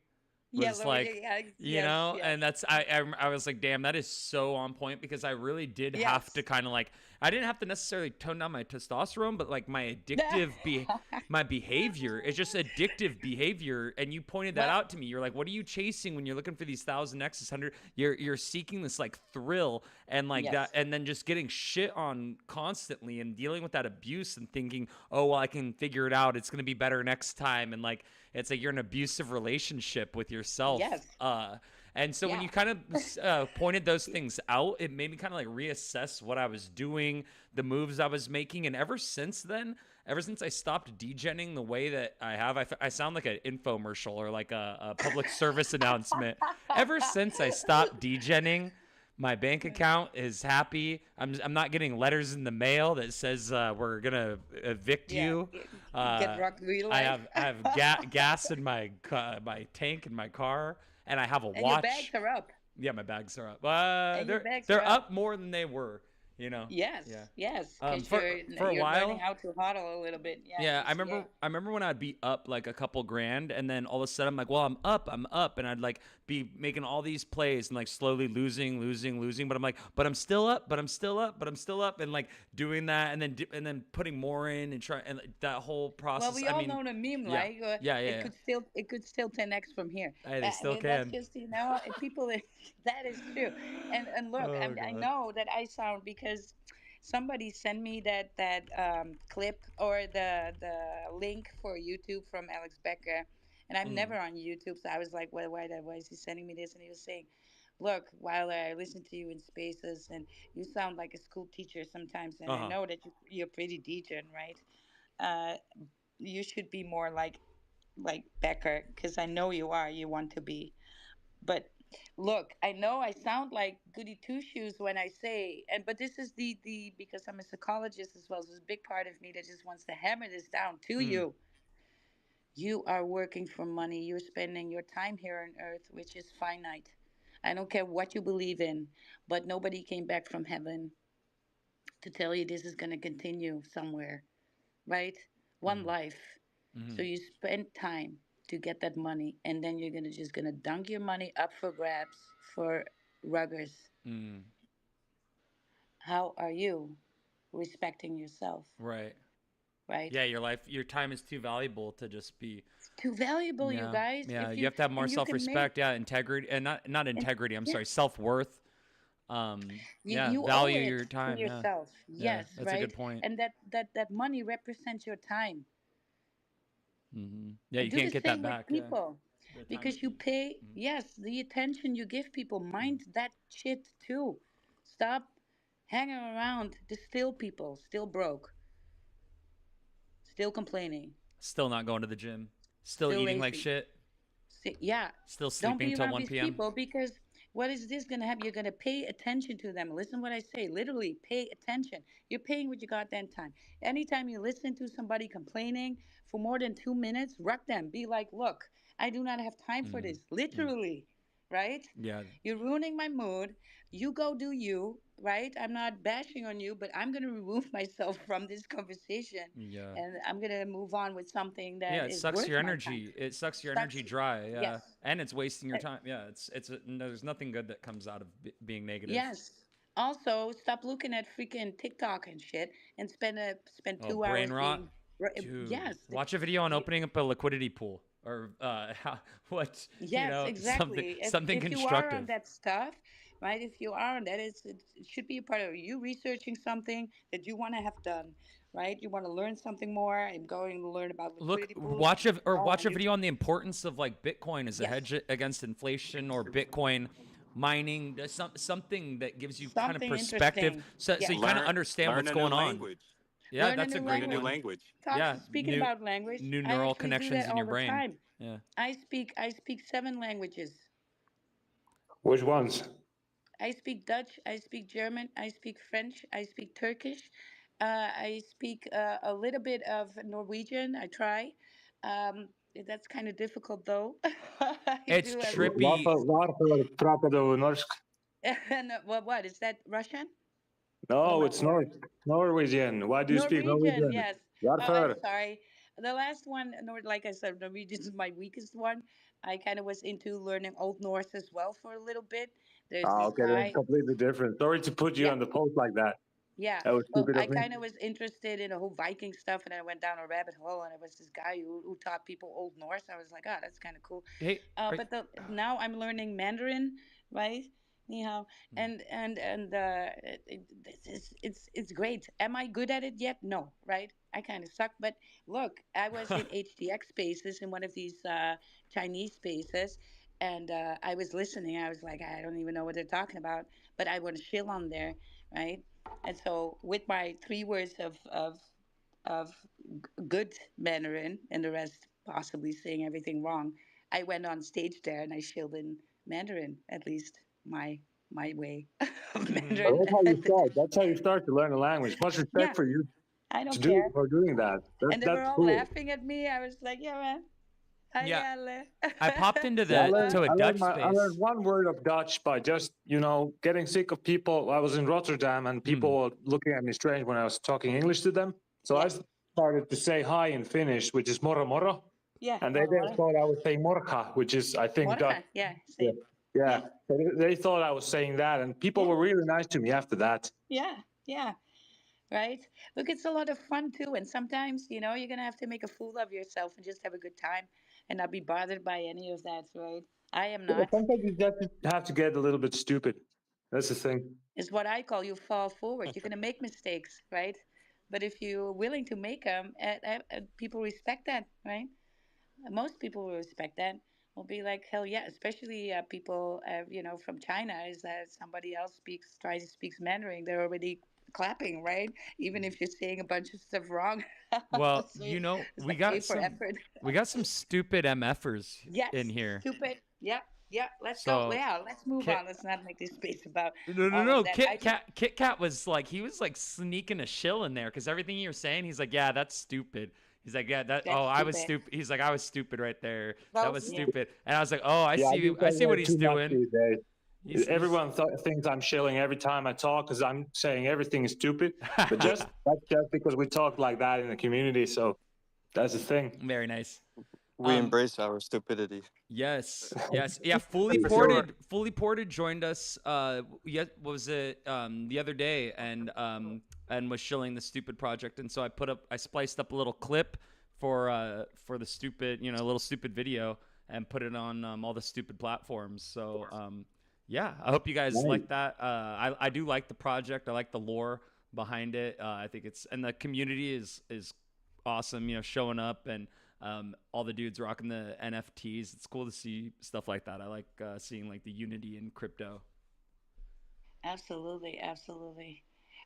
yeah, Was lower like, yeah, yes, and yes, that's I was like, damn, that is so on point because I really did have to yes. kind of like I didn't have to necessarily tone down my testosterone, but like my behavior is just addictive behavior. And you pointed that Well, out to me. You're like, what are you chasing when you're looking for these 1,000x, 100? You're seeking this like thrill and like that, yes, and then just getting shit on constantly and dealing with that abuse and thinking, oh well, I can figure it out. It's gonna be better next time. And like it's like you're in an abusive relationship with yourself. yes, And so when yeah. you kind of pointed those things out, it made me kind of like reassess what I was doing, the moves I was making. And ever since then, ever since I stopped degenning the way that I have, I sound like an infomercial or like a public service announcement. Ever since I stopped degenning, my bank account is happy. I'm not getting letters in the mail that says we're gonna evict Yeah, you. get Uh, rock real I life. have I have gas in my tank in my car, and I have a And your bags watch. are up. Yeah, my bags are up. And your bags are They're up. up more than they were. You know. Yeah. Yes, yes, because For a you're learning while, how to hodl a little bit. Yeah, yeah, DCA. I remember when I'd be up like a couple grand and then all of a sudden I'm like, well, I'm up and I'd like be making all these plays and like slowly losing, but I'm like, but I'm still up, but I'm still up, but I'm still up and like doing that and then putting more in and try and like, that whole Well, process. we I all mean, know the meme, yeah. right? Yeah. It could still 10x from here. Hey, they I still mean, that's can. just people. That is true. And look, Oh I god. know that I sound because somebody sent me that clip or the link for YouTube from Alex Becker, and I'm Mm. never on YouTube, so I was like, well, why is he sending me this? And he was saying, look, Wilder, I listen to you in spaces, and you sound like a school teacher sometimes, and I Uh-huh. know that you're pretty decent, right? Uh, you should be more like Becker because I know you are. You want to be, but look, I know I sound like goody two shoes when I say, and but this is the because I'm a psychologist as well. So there's a big part of me that just wants to hammer this down to Mm. you. You are working for money. You're spending your time here on earth, which is finite. I don't care what you believe in, but nobody came back from heaven to tell you this is going to continue somewhere, right? One Mm. life. So Mm. you spend time to get that money, and then you're gonna just gonna dunk your money up for grabs for ruggers. Mm. How are you respecting yourself, Right. right? Yeah, your time is too valuable to just be. It's too valuable, you Yeah, guys. yeah. If You you have to have more and you self can respect. make Yeah, integrity, and not and integrity. I'm yeah, sorry, self worth. Yeah, you owe value it your to time. Yeah, yourself. yeah. Yes, That's a good right. point. And that money represents your time. Yeah, you Do can't the get that same with back. Yeah, people the time is because you money. pay, yes, the attention you give people, Mhm. mind that shit too. Stop hanging around the still people, still broke, still complaining, Still not going to the gym. Still still eating like lazy. shit. Yeah, Still don't sleeping be till around 1 these p.m. people because what is this going to happen? You're going to pay attention to them. Listen what I say. Literally, pay attention. You're paying with your goddamn time. Anytime you listen to somebody complaining for more than 2 minutes, rock them. Be like, look, I do not have time for Mm. this. Mm. Literally, right? Yeah, You're ruining my mood. You go do you, right? I'm not bashing on you, but I'm going to remove myself from this conversation yeah. and I'm going to move on with something Yeah, that it is sucks your worth my time. energy. It sucks your energy Sucks. dry. Yeah, Yes. and it's wasting your Uh, time. Yeah, there's nothing good that comes out of being negative. Yes. Also, stop looking at freaking TikTok and shit and spend Oh, 2 hours brain rot, being. dude. Yes. Watch a video on You, opening up a liquidity pool. or what, Yes, something exactly. something If you are on constructive. that stuff, right? If you are on that, it should be a part of you researching something that you want to have done, right? You want to learn something more. I'm going to learn about Look, liquidity pools. Go watch on a video YouTube. on the importance of like Bitcoin as a Yes, hedge against inflation, or Bitcoin mining. Something that gives you kind of something perspective, interesting. so you Yes, kind of Learn understand learn what's a new going on. language. Yeah, learn a that's a new Learn great a new language. one. language. Yeah, Speaking about language, new I neural actually do connections that in all your the brain. time. Yeah. I speak 7 languages. Which ones? I speak Dutch, I speak German, I speak French, I speak Turkish, I speak a little bit of Norwegian. I try. That's kind of difficult though. I It's do a little bit. trippy. Waarvoor praten we Norsk? And what is that Russian? What am No, I? it's Norwegian. Why do you speak Norwegian, Norwegian? yes. Oh, I'm Waarvoor? sorry. The last one, like I said, Norwegian is my weakest one. I kind of was into learning Old Norse as well for a little bit. There's Ah, this okay, that's guy. completely different. Sorry to put you Yeah, on the post like that. yeah. That was Well, stupid I of me. kind of was interested in the whole Viking stuff, and I went down a rabbit hole, and it was this guy who taught people Old Norse. I was like, oh, that's kind of cool. Hey, are, But now I'm learning Mandarin, right? Anyhow, this is it's great. Am I good at it yet? No, right? I kind of suck. But look, I was in HDX spaces in one of these Chinese spaces, and I was listening. I was like, I don't even know what they're talking about, but I want to chill on there, right? And so with my 3 words of good Mandarin and the rest possibly saying everything wrong, I went on stage there and I shilled in Mandarin, at least my way of Well, Mandarin. that's how you start. That's how you start to learn a language. Much Yeah, respect for you I to don't do care. for doing that. And they were That's all cool. laughing at me. I was like, yeah, man. yeah, Hi, I popped into Yeah, the to a Dutch I learned space. one word of Dutch by just, getting sick of people. I was in Rotterdam and people Hmm. were looking at me strange when I was talking English to them. So I Yeah, started to say hi in Finnish, which is moro moro. yeah. And they More, then more. thought I was saying morka, which is, I think, Dutch. Morgen. Yeah, Yeah. same. Yeah. Yeah, So they thought I was saying that. And people yeah, were really nice to me after that. yeah, yeah. Right? Look, it's a lot of fun too. And sometimes, you're going to have to make a fool of yourself and just have a good time and not be bothered by any of that, right? I am Yeah, not. sometimes you just have to get a little bit stupid. That's the thing. It's what I call you fall forward. You're going to make mistakes, right? But if you're willing to make them, people respect that, right? Most people will respect that. Will be like, hell yeah, especially people, from China, is that somebody else tries to speak Mandarin, they're already clapping, right? Even if you're saying a bunch of stuff wrong. Well, So it's we like got pay for some effort. stupid MFers in Yes, here. stupid. Yeah, yeah. Let's go. So Yeah, let's move Kit, on. Let's not make this space about no, all of no. that. I just Kit Kat was like, he was like sneaking a shill in there because everything you were saying, he's like, yeah, that's stupid. He's like, yeah, that. Oh, that's I was stupid. stupid. He's like, I was stupid right there. That was Yeah. stupid. And I was like, oh, Yeah, I do I say see way what he's too much doing. these days. He's Everyone thinks I'm shilling every time I talk because I'm saying everything is stupid. But Yeah. that's just because we talk like that in the community. So that's the thing. very nice. We Um, embrace our stupidity. Yes, yes, yeah. For sure. Fully ported joined us. Yeah, what was it the other day, and was shilling the stupid project, and so I spliced up a little clip for the stupid, a little stupid video, and put it on all the stupid platforms. So yeah, I hope you guys Nice. like that. I do like the project. I like the lore behind it. I think and the community is awesome. Showing up and all the dudes rocking the NFTs. It's cool to see stuff like that. I like seeing like the unity in crypto. Absolutely, absolutely.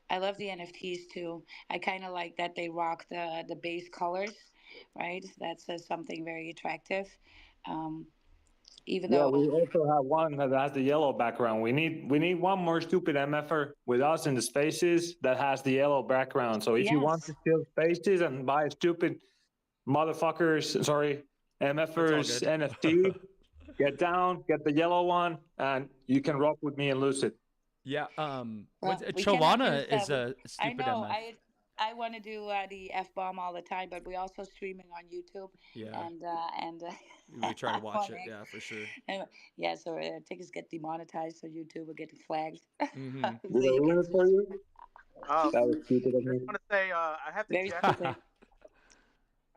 I love the NFTs too. I kind of like that they rock the base colors, right? That's something very attractive. Um, even Yeah, we though, also have one that has the yellow background. We need one more stupid MFer with us in the spaces that has the yellow background. So if you want yes, to steal spaces and buy stupid motherfuckers, sorry, It's all MFers good. NFT, get down, get the yellow one, and you can rock with me and lose it. Yeah. What's well, we cannot Cholana use is that. a I stupid know. MF. I want to do the F bomb all the time, but we also streaming on YouTube, Yeah, and we try to I watch want it. Yeah, for sure. to. Yeah, so tickets get demonetized, so YouTube will get flagged, Mm-hmm. so Did I you ruin can't it for use it. you? Um, That was stupid of I just me. want to say I have to Very check. stupid.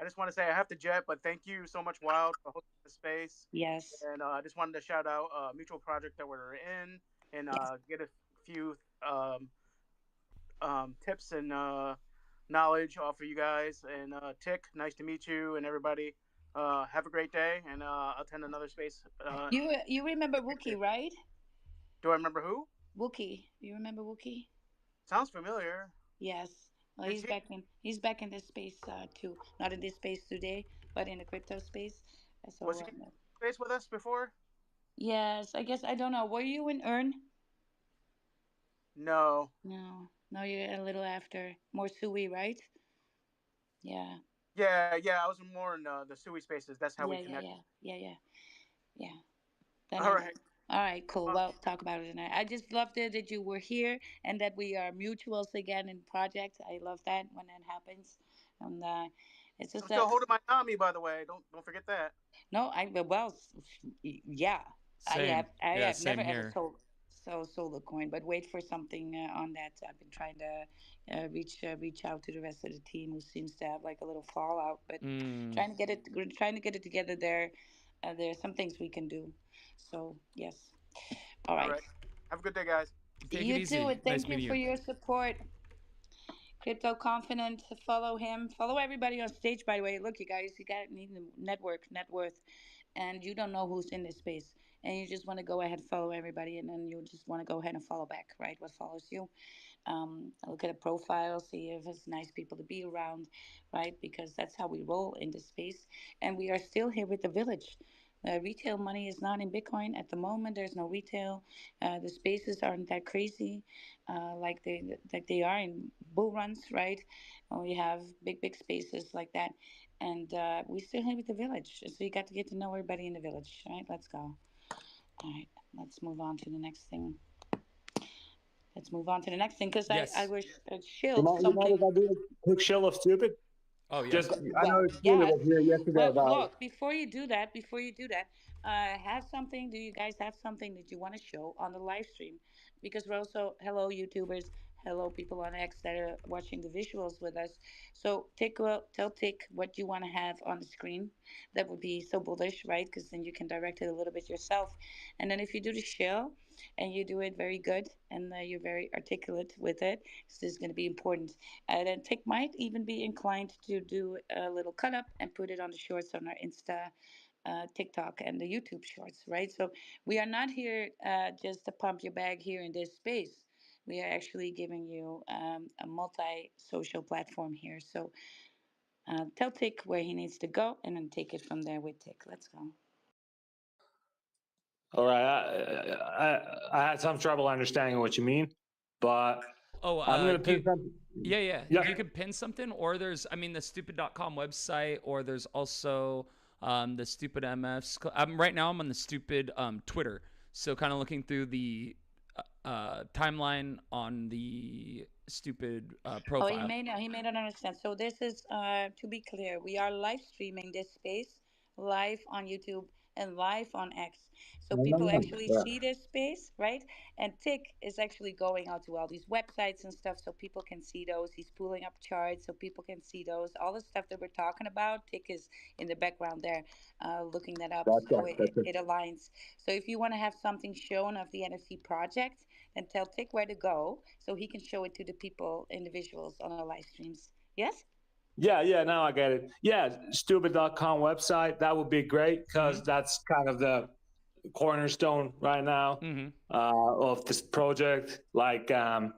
I just want to say I have to jet, but thank you so much, Wild, for hosting the space. Yes. And I just wanted to shout out a mutual project that we're in and Yes. get a few tips and knowledge off of you guys. And Tick, nice to meet you and everybody. Have a great day, and I'll attend another space. You remember Wookie, right? Do I remember who? Wookie. You remember Wookie? Sounds familiar. Yes. Well, Is he he's back in this space too. Not in this space today, but in the crypto space. was So he in space with us before? yes, I guess I don't know. Were you in Earn? No. No, no, you're a little after more Sui, right? Yeah, Yeah. I was more in the Sui spaces. That's how we yeah, yeah, connect. yeah, yeah, yeah, yeah. Then All I right. know. All right, cool. Well, Well, talk about it tonight. I just loved it that you were here and that we are mutuals again in project. I love that when that happens, and it's I'm just still that. holding my Nami, by the way. Don't forget that. No, yeah. Same. I Yeah, have never same ever here. sold a coin, but wait for something on that. I've been trying to reach out to the rest of the team who seems to have like a little fallout, but Mm. trying to get it we're trying to get it together there. There's some things we can do. So yes. All All right. right. Have a good day, guys. Take it You too, easy. and Nice thank you meeting for you. your support. Crypto Confident. Follow him. Follow everybody on stage. By the way, look, you guys, you got need to network, net worth, and you don't know who's in this space, and you just want to go ahead and follow everybody, and then you just want to go ahead and follow back, right? What follows you? Look at a profile, see if it's nice people to be around, right? Because that's how we roll in this space, and we are still here with the village. Retail money is not in Bitcoin at the moment. There's no retail. The spaces aren't that crazy, like they are in bull runs, right? We have big spaces like that, and we still here with the village. So you got to get to know everybody in the village, right? Let's go. All right, let's move on to the next thing. Let's move on to the next thing because I Yes. wish You Shill mind, you mind if something. I do a quick shell of stupid? Oh, Just, yes. I know Well, Julie yes. was here yesterday Well, about look, before you do that, have something. Do you guys have something that you want to show on the live stream? Because we're also, hello, YouTubers, hello, people on X that are watching the visuals with us. So, tell Tick what you want to have on the screen. That would be so bullish, right? Because then you can direct it a little bit yourself. And then if you do the show and you do it very good and you're very articulate with it, this is going to be important. Then Tick might even be inclined to do a little cut up and put it on the shorts on our Insta, TikTok, and the YouTube shorts, right? So we are not here just to pump your bag here in this space. We are actually giving you a multi social platform here. So tell Tick where he needs to go and then take it from there with Tick. Let's go. All right, I had some trouble understanding what you mean, but Oh, I'm gonna pin something. yeah. Yeah, You could pin something, or there's, I mean, the stupid.com website, or there's also the stupid MFs. Right now I'm on the stupid Twitter. So kind of looking through the timeline on the stupid Oh, profile. he may not understand. So this is to be clear, we are live streaming this space live on YouTube and live on X. So no, no, people no. actually Yeah, see this space, right? And Tick is actually going out to all these websites and stuff so people can see those. He's pulling up charts so people can see those. All the stuff that we're talking about, Tick is in the background there looking that up that's so it. That's it. it aligns. So if you want to have something shown of the NFT project, then tell Tick where to go so he can show it to the people, individuals on our live streams. Yes? Yeah. Now I get it. Yeah, stupid.com website. That would be great because Mm-hmm. that's kind of the cornerstone right now Mm-hmm. of this project. Like, I'm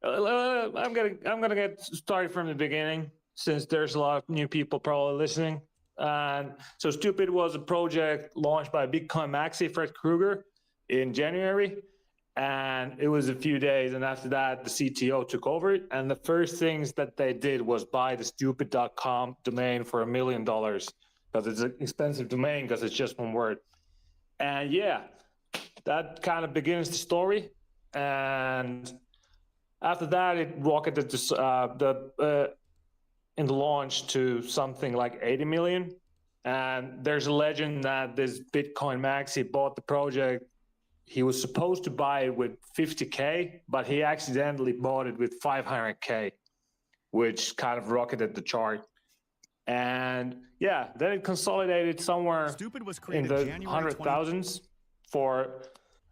gonna get started from the beginning since there's a lot of new people probably listening. And so, Stupid was a project launched by Bitcoin Maxi Fred Krueger in January, and it was a few days. And after that, the CTO took over it. And the first things that they did was buy the stupid.com domain for $1 million because it's an expensive domain because it's just one word. And yeah, that kind of begins the story. And after that, it rocketed in the launch to something like 80 million. And there's a legend that this Bitcoin Maxi bought the project. He was supposed to buy it with 50K, but he accidentally bought it with 500K, which kind of rocketed the chart. And yeah, then it consolidated somewhere Stupid was in created the January hundred 20. thousands for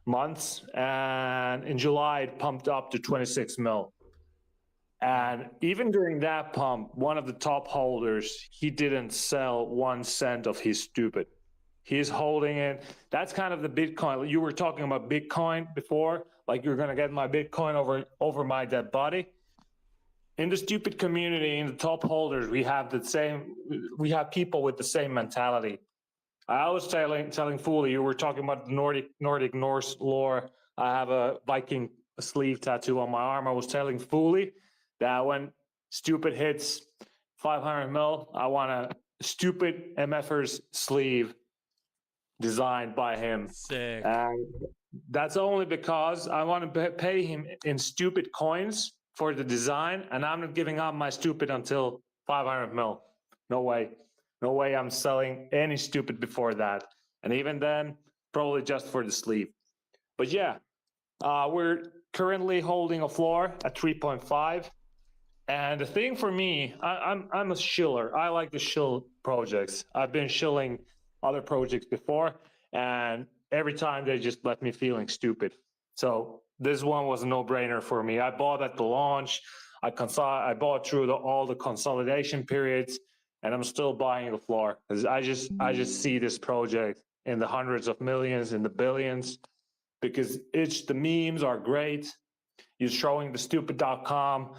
months, and in July it pumped up to 26 mil. And even during that pump, one of the top holders, he didn't sell 1 cent of his stupid. He's holding it. That's kind of the Bitcoin. You were talking about Bitcoin before, like you're gonna get my Bitcoin over my dead body. In the stupid community, in the top holders, we have people with the same mentality. I was telling Fooley, you were talking about the Nordic Norse lore. I have a Viking sleeve tattoo on my arm. I was telling Fooley that when stupid hits 500 mil, I want a stupid MFers sleeve designed by him. Sick. And that's only because I want to pay him in stupid coins for the design, and I'm not giving up my stupid until 500 mil. No way. No way I'm selling any stupid before that. And even then, probably just for the sleeve. But yeah, we're currently holding a floor at 3.5. And the thing for me, I'm a shiller. I like the shill projects. I've been shilling other projects before, and every time they just left me feeling stupid. So this one was a no-brainer for me. I bought at the launch. I bought through all the consolidation periods, and I'm still buying the floor because I just see this project in the hundreds of millions, in the billions, because the memes are great. You're showing the stupid.com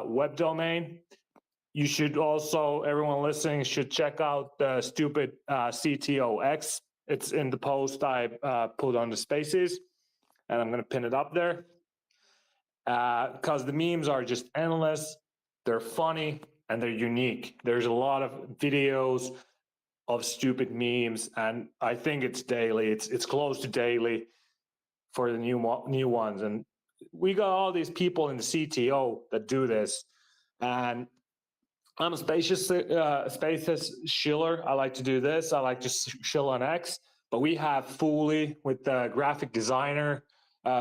web domain. You should also, everyone listening should check out the stupid CTOX. It's in the post I put on the spaces, and I'm going to pin it up there because the memes are just endless. They're funny and they're unique. There's a lot of videos of stupid memes, and I think it's daily. It's close to daily for the new ones. And we got all these people in the CTO that do this, and I'm a spacious shiller. I like to do this. I like to shill on X, but we have Fooley with the graphic designer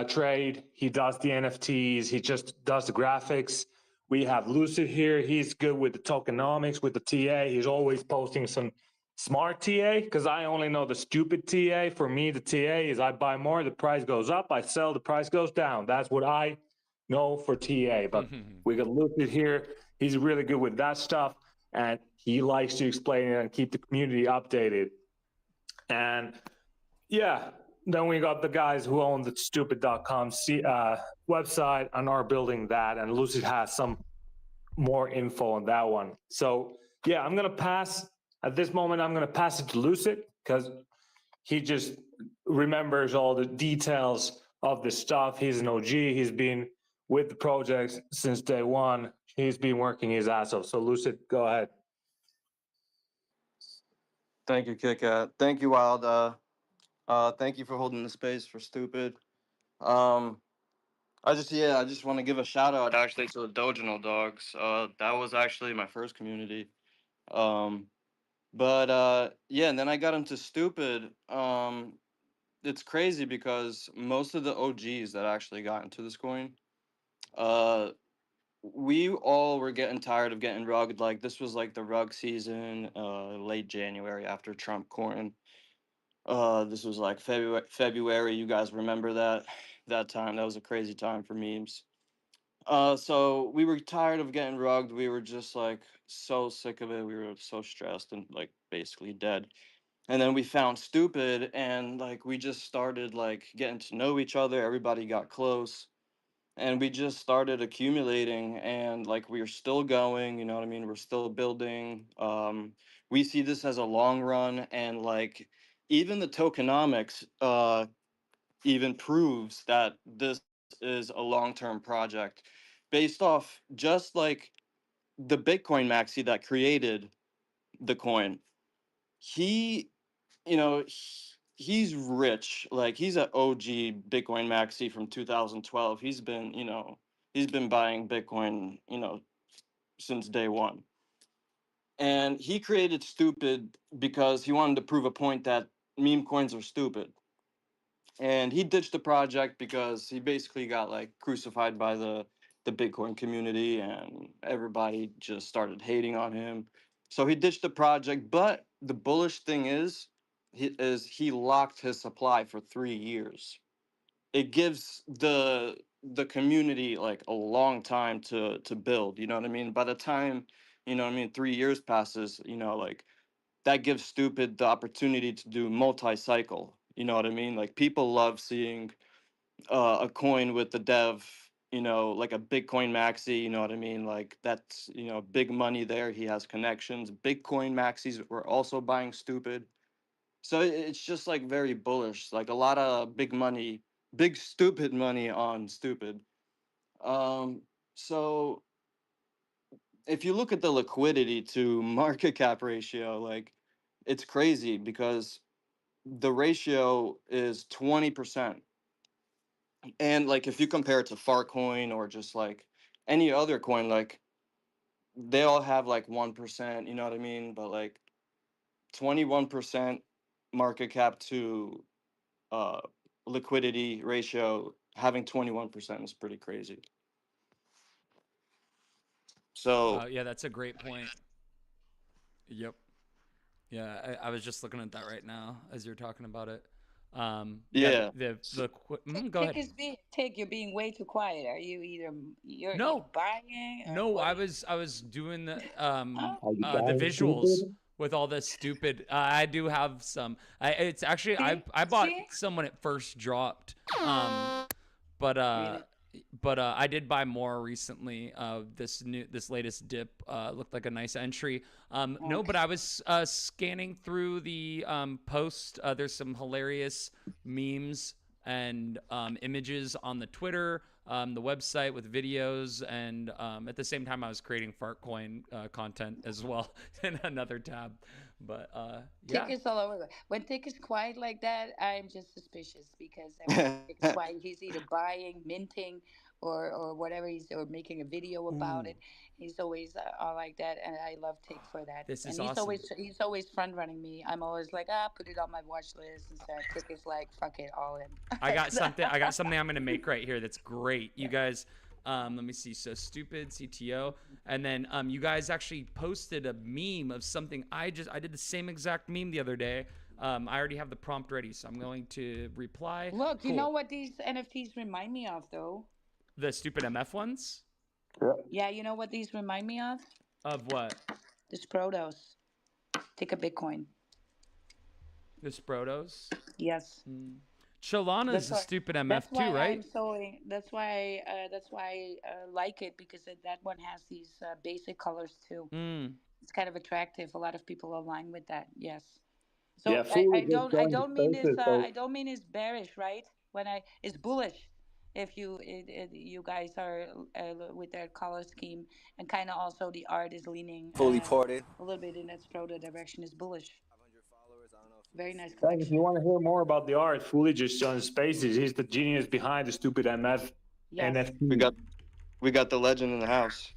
trade. He does the NFTs. He just does the graphics. We have Lucid here. He's good with the tokenomics, with the TA. He's always posting some smart TA because I only know the stupid TA. For me, the TA is I buy more, the price goes up. I sell, the price goes down. That's what I know for TA. But we got Lucid here. He's really good with that stuff, and he likes to explain it and keep the community updated. And yeah, then we got the guys who own the stupid.com website and are building that, and Lucid has some more info on that one. So yeah, I'm going to pass at this moment. I'm going to pass it to Lucid because he just remembers all the details of the stuff. He's an OG. He's been with the project since day one. He's been working his ass off. So Lucid, go ahead. Thank you, KitKat. Thank you, Wild. Thank you for holding the space for stupid. Um, I just want to give a shout out actually to the Dojino dogs. That was actually my first community. Um, but yeah, and then I got into stupid. It's crazy because most of the OGs that actually got into this coin, uh, we all were getting tired of getting rugged. Like this was like the rug season, late January after Trump coin. This was like February. You guys remember that time? That was a crazy time for memes. So we were tired of getting rugged. We were just like so sick of it. We were so stressed and like basically dead. And then we found stupid, and like we just started like getting to know each other. Everybody got close, and we just started accumulating, and like we're still going. You know what I mean? We're still building. We see this as a long run, and like even the tokenomics even proves that this is a long-term project based off just like the Bitcoin maxi that created the coin. He, he's rich. Like he's an OG Bitcoin maxi from 2012. He's been buying Bitcoin, since day one. And he created stupid because he wanted to prove a point that meme coins are stupid. And he ditched the project because he basically got like crucified by the Bitcoin community, and everybody just started hating on him. So he ditched the project, but the bullish thing is he locked his supply for 3 years. It gives the community like a long time to build. You know what I mean? By the time, you know what I mean, 3 years passes, you know, like that gives Stupid the opportunity to do multi-cycle. You know what I mean? Like people love seeing a coin with the dev, you know, like a Bitcoin maxi, you know what I mean? Like that's, you know, big money there. He has connections. Bitcoin maxis were also buying Stupid. So it's just like very bullish, like a lot of big money, big stupid money on Stupid. Um, so if you look at the liquidity to market cap ratio, like it's crazy because the ratio is 20%. And like if you compare it to Farcoin or just like any other coin, like they all have like 1%, you know what I mean? But like 21% market cap to uh liquidity ratio, having 21% is pretty crazy. So Yeah, that's a great point. Yep. Yeah, I was just looking at that right now as you're talking about it. Yeah, yeah. go ahead. Take, you're being way too quiet. Are you either you're No, buying or no, what? I was doing Oh, Are you the buying visuals stupid? with all this stupid. I do have some. It's actually I bought see, some when it first dropped. But really? I did buy more recently. This latest dip looked like a nice entry. No, but Okay. I was scanning through the post. There's some hilarious memes and images on the Twitter, the website with videos, and at the same time I was creating Fartcoin content as well in another tab. But Tick yeah. is all over. When Tick is quiet like that, I'm just suspicious because every time Tick is quiet, he's either buying, minting, or whatever he's or making a video about Ooh, it. He's always all like that, and I love Tick for that. this And is awesome. he's always front running me. I'm always like, put it on my watch list, and so Tick is like, fuck it, all in. I got something. I got something I'm gonna make right here. That's great. You guys, let me see. So stupid CTO, and then you guys actually posted a meme of something. I did the same exact meme the other day. I already have the prompt ready, so I'm going to reply. Look, you know Cool. what these NFTs remind me of, though? The stupid MF ones Yeah, you know what these remind me of? of what? The Sprotos. Take a Bitcoin. The Sprotos. Yes. Cholana's That's a why. stupid MF That's too, why right? I'm so. That's why. That's why I like it because that one has these basic colors too. Mm. It's kind of attractive. A lot of people align with that. Yes. Yeah, So Fool is just I joined the don't mean this spaces, so I don't mean it's bearish, right? When I it's bullish. If you guys are with their color scheme and kind of also the art is leaning Fully ported. a little bit in that proto direction is bullish. 500 followers. I don't know if you Very guys nice see that. thank if you collection. want to hear more about the art, Fool just joined the spaces. He's the genius behind the stupid MF Yes. we NFT. got we got the legend in the house.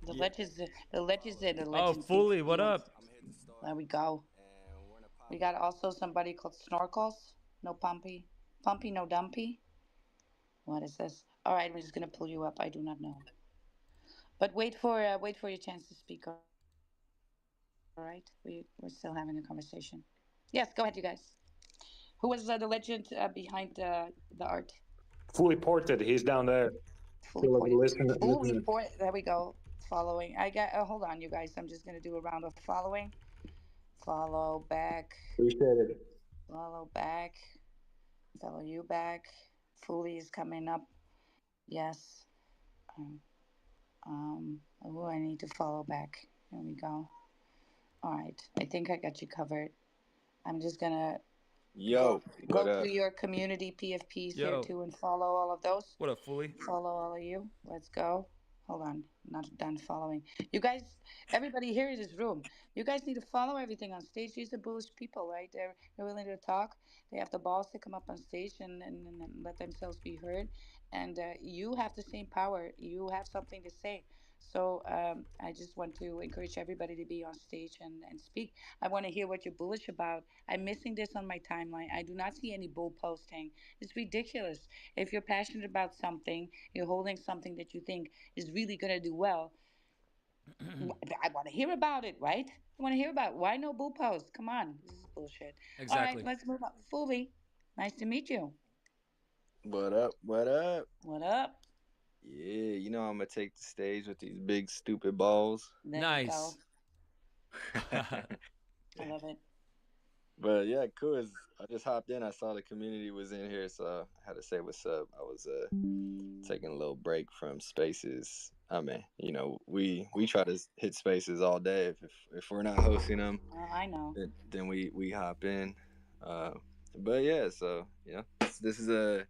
The Yeah. legends the legends and the Oh, legends Fully, what PFP. up? I'm gonna hit the store There we go. and we're gonna We pop got in. also somebody called Snorkels. No Pumpy. Pumpy, no Dumpy. What is this? All right, we're just gonna pull you up. I do not know. But wait for your chance to speak. All right, we're still having a conversation. Yes, go ahead, you guys. Who was the legend behind the art? Fully ported. He's down there. Fully Feel like a pointed. Fully listener. port. There we go. Following. I got. Hold on, you guys. I'm just gonna do a round of following. Follow back. Appreciate it. Follow back. Follow you back. Fully is coming up. Yes. Um. Oh, I need to follow back. Here we go. All right. I think I got you covered. I'm just gonna go Yo, what go up? through your community PFPs here Yo, too and follow all of those. what up, Fully? Follow all of you. Let's go. Hold on, not done following. You guys, everybody here in this room, you guys need to follow everything on stage. These are bullish people, right? They're willing to talk. They have the balls to come up on stage and let themselves be heard. And you have the same power. You have something to say. So I just want to encourage everybody to be on stage and speak. I want to hear what you're bullish about. I'm missing this on my timeline. I do not see any bull posting. It's ridiculous. If you're passionate about something, you're holding something that you think is really going to do well, I want to hear about it, right? I want to hear about it. Why no boo post? Come on, this is bullshit. All right, Exactly. let's move on. Fully, nice to meet you. What up? What up? What up? Yeah, you know I'm gonna take the stage with these big stupid balls. There you Nice. go. I love it. But yeah, cool. I just hopped in. I saw the community was in here, so I had to say what's up. I was taking a little break from spaces. I mean, we try to hit spaces all day. If we're not hosting them, I know. then we hop in. Uh, but yeah, so this is a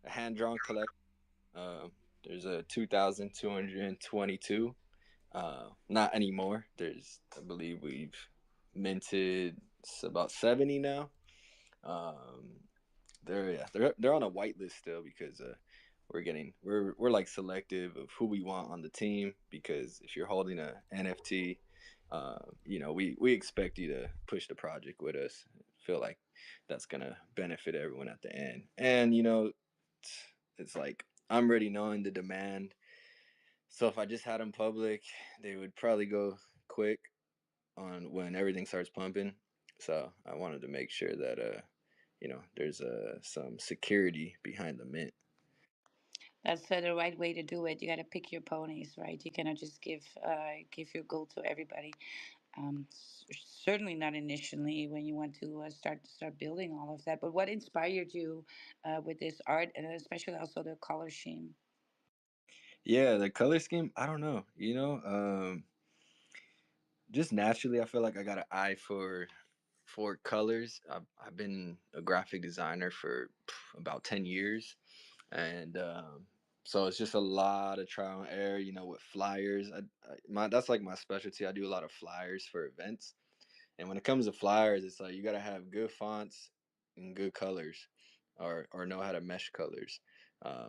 hand drawn collection. There's a 2,222. Not anymore. I believe we've minted about 70 now. Um, they're on a white list still because we're like selective of who we want on the team, because if you're holding a NFT, we expect you to push the project with us. Feel like that's gonna benefit everyone at the end, and it's like I'm already knowing the demand. So if I just had them public, they would probably go quick on when everything starts pumping. So I wanted to make sure that there's some security behind the mint. That's the right way to do it. You got to pick your ponies, right? You cannot just give your gold to everybody. Certainly not initially when you want to start building all of that. But what inspired you with this art, and especially also the color scheme? Yeah, the color scheme, I don't know. Just naturally, I feel like I got an eye for colors. I've been a graphic designer for about 10 years, and so it's just a lot of trial and error. With flyers, that's like my specialty. I do a lot of flyers for events. And when it comes to flyers, it's like you gotta have good fonts and good colors, or know how to mesh colors,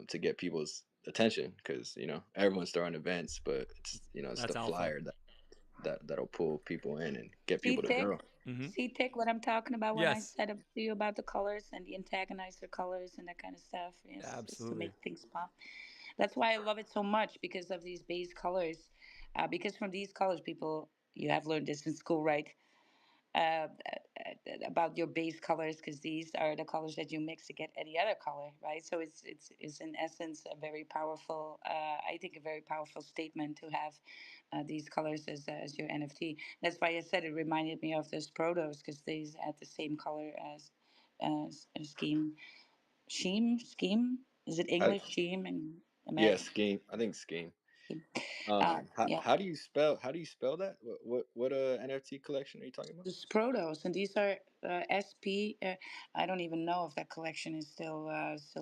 to get people's attention. Because everyone's throwing events, but it's the That's alpha. flyer that'll pull people in and get See people to tick, go. Hmm. see tick. What I'm talking about when I Yes, said up to you about the colors and the antagonizer colors and that kind of stuff. Yes, just to absolutely. make things pop. That's why I love it so much because of these base colors. Because from these colors, people, you have learned this in school, right? uh, about your base colors, because these are the colors that you mix to get any other color, right? So it's in essence a very powerful, I think, a very powerful statement to have these colors as your NFT. That's why I said it reminded me of those protos, because these had the same color as a scheme. Is it I, English scheme and yeah, American scheme. I think scheme. scheme? How, Yeah. how do you spell that? What NFT collection are you talking about? This Protos, and these are SP. I don't even know if that collection is still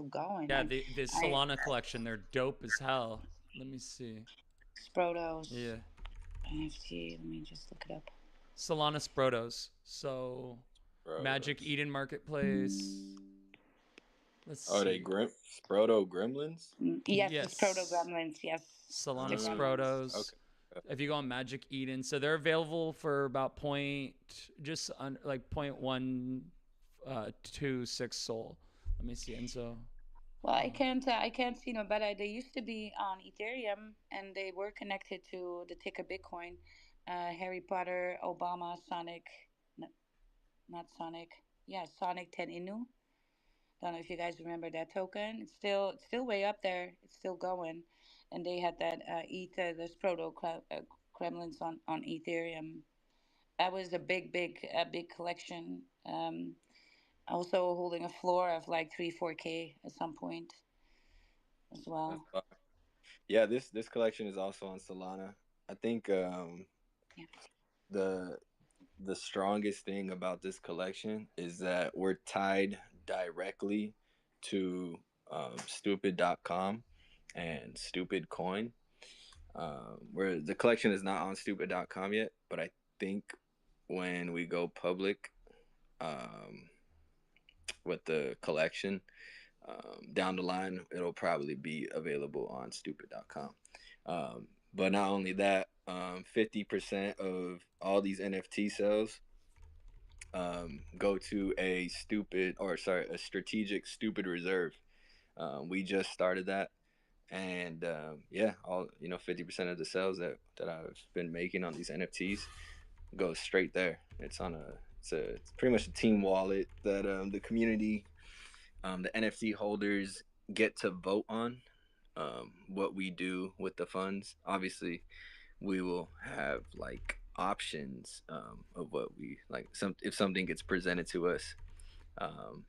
going. Yeah, the I Solana collection, they're dope as hell. Let me see. Protos Yeah. NFT. Let me just look it up. Solana Sprotos. So Magic Sprotos. Eden Marketplace. Let's Are they see. Sproto Gremlins? Yes, it's Proto Yes. Gremlins. Yes, the Solana Gremlins. Sprotos. Okay. Okay. If you go on Magic Eden, so they're available for about like 0.126 Sol. Let me see. And so Well, I can't see no better. They used to be on Ethereum, and they were connected to the ticker Bitcoin. Harry Potter, Obama, Sonic, not Sonic. Yeah, Sonic 10 Inu. Don't know if you guys remember that token. It's still way up there. It's still going, and they had that Ether, those Kremlins on Ethereum. That was a big collection. Also holding a floor of like 3 4K at some point as That's well. fine. Yeah, this collection is also on Solana. I think Yeah. the the strongest thing about this collection is that we're tied directly to stupid.com and stupid coin. Where the collection is not on stupid.com yet, but I think when we go public, um, with the collection, down the line, it'll probably be available on stupid.com. But not only that, 50% of all these NFT sales go to a strategic stupid reserve. We just started that. And yeah, all 50% of the sales that I've been making on these NFTs goes straight there. It's pretty much a team wallet that the community, the NFT holders get to vote on what we do with the funds. Obviously, we will have like options of what we like. Some if something gets presented to us, um,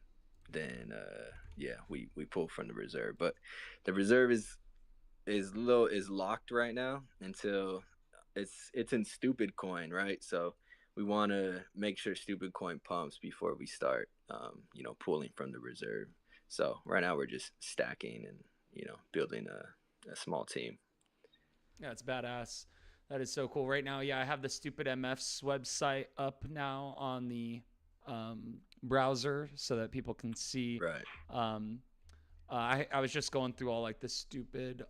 then yeah, we pull from the reserve. But the reserve is locked right now until it's in stupid coin, right? So we want to make sure stupid coin pumps before we start pulling from the reserve. So right now we're just stacking and building a small team. Yeah, it's badass. That is so cool. Right now, yeah, I have the Stupid MF's website up now on the browser so that people can see. Right. I was just going through all like the stupid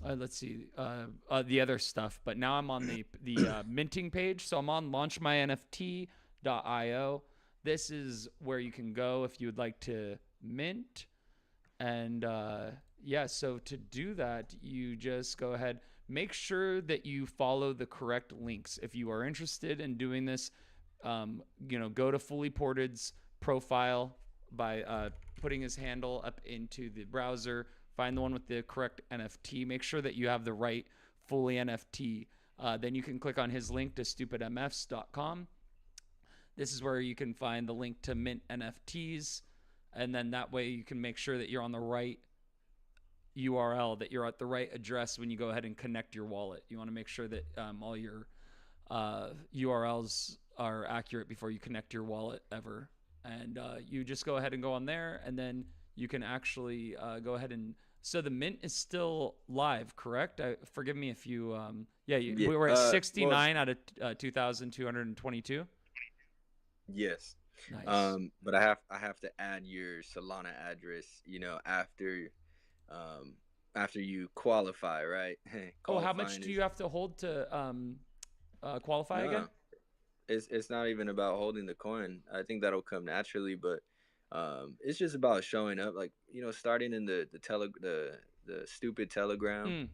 let's see the other stuff, but now I'm on the minting page. So I'm on launchmynft.io. This is where you can go if you would like to mint. And yeah, so to do that, you just go ahead, make sure that you follow the correct links. If you are interested in doing this, go to Fully Ported's profile by putting his handle up into the browser, find the one with the correct NFT, make sure that you have the right Fully NFT. Then you can click on his link to stupidmfs.com. This is where you can find the link to mint NFTs. And then that way you can make sure that you're on the right URL, that you're at the right address when you go ahead and connect your wallet. You want to make sure that all your URLs are accurate before you connect your wallet ever. And you just go ahead and go on there, and then you can actually go ahead and... So the mint is still live, correct? Forgive me if you... we were at 69 out of 2,222. Yes. Nice. But I have to add your Solana address, after you qualify, right? How much do you have to hold to qualify again? It's not even about holding the coin. I think that'll come naturally, but it's just about showing up, like starting in the stupid Telegram,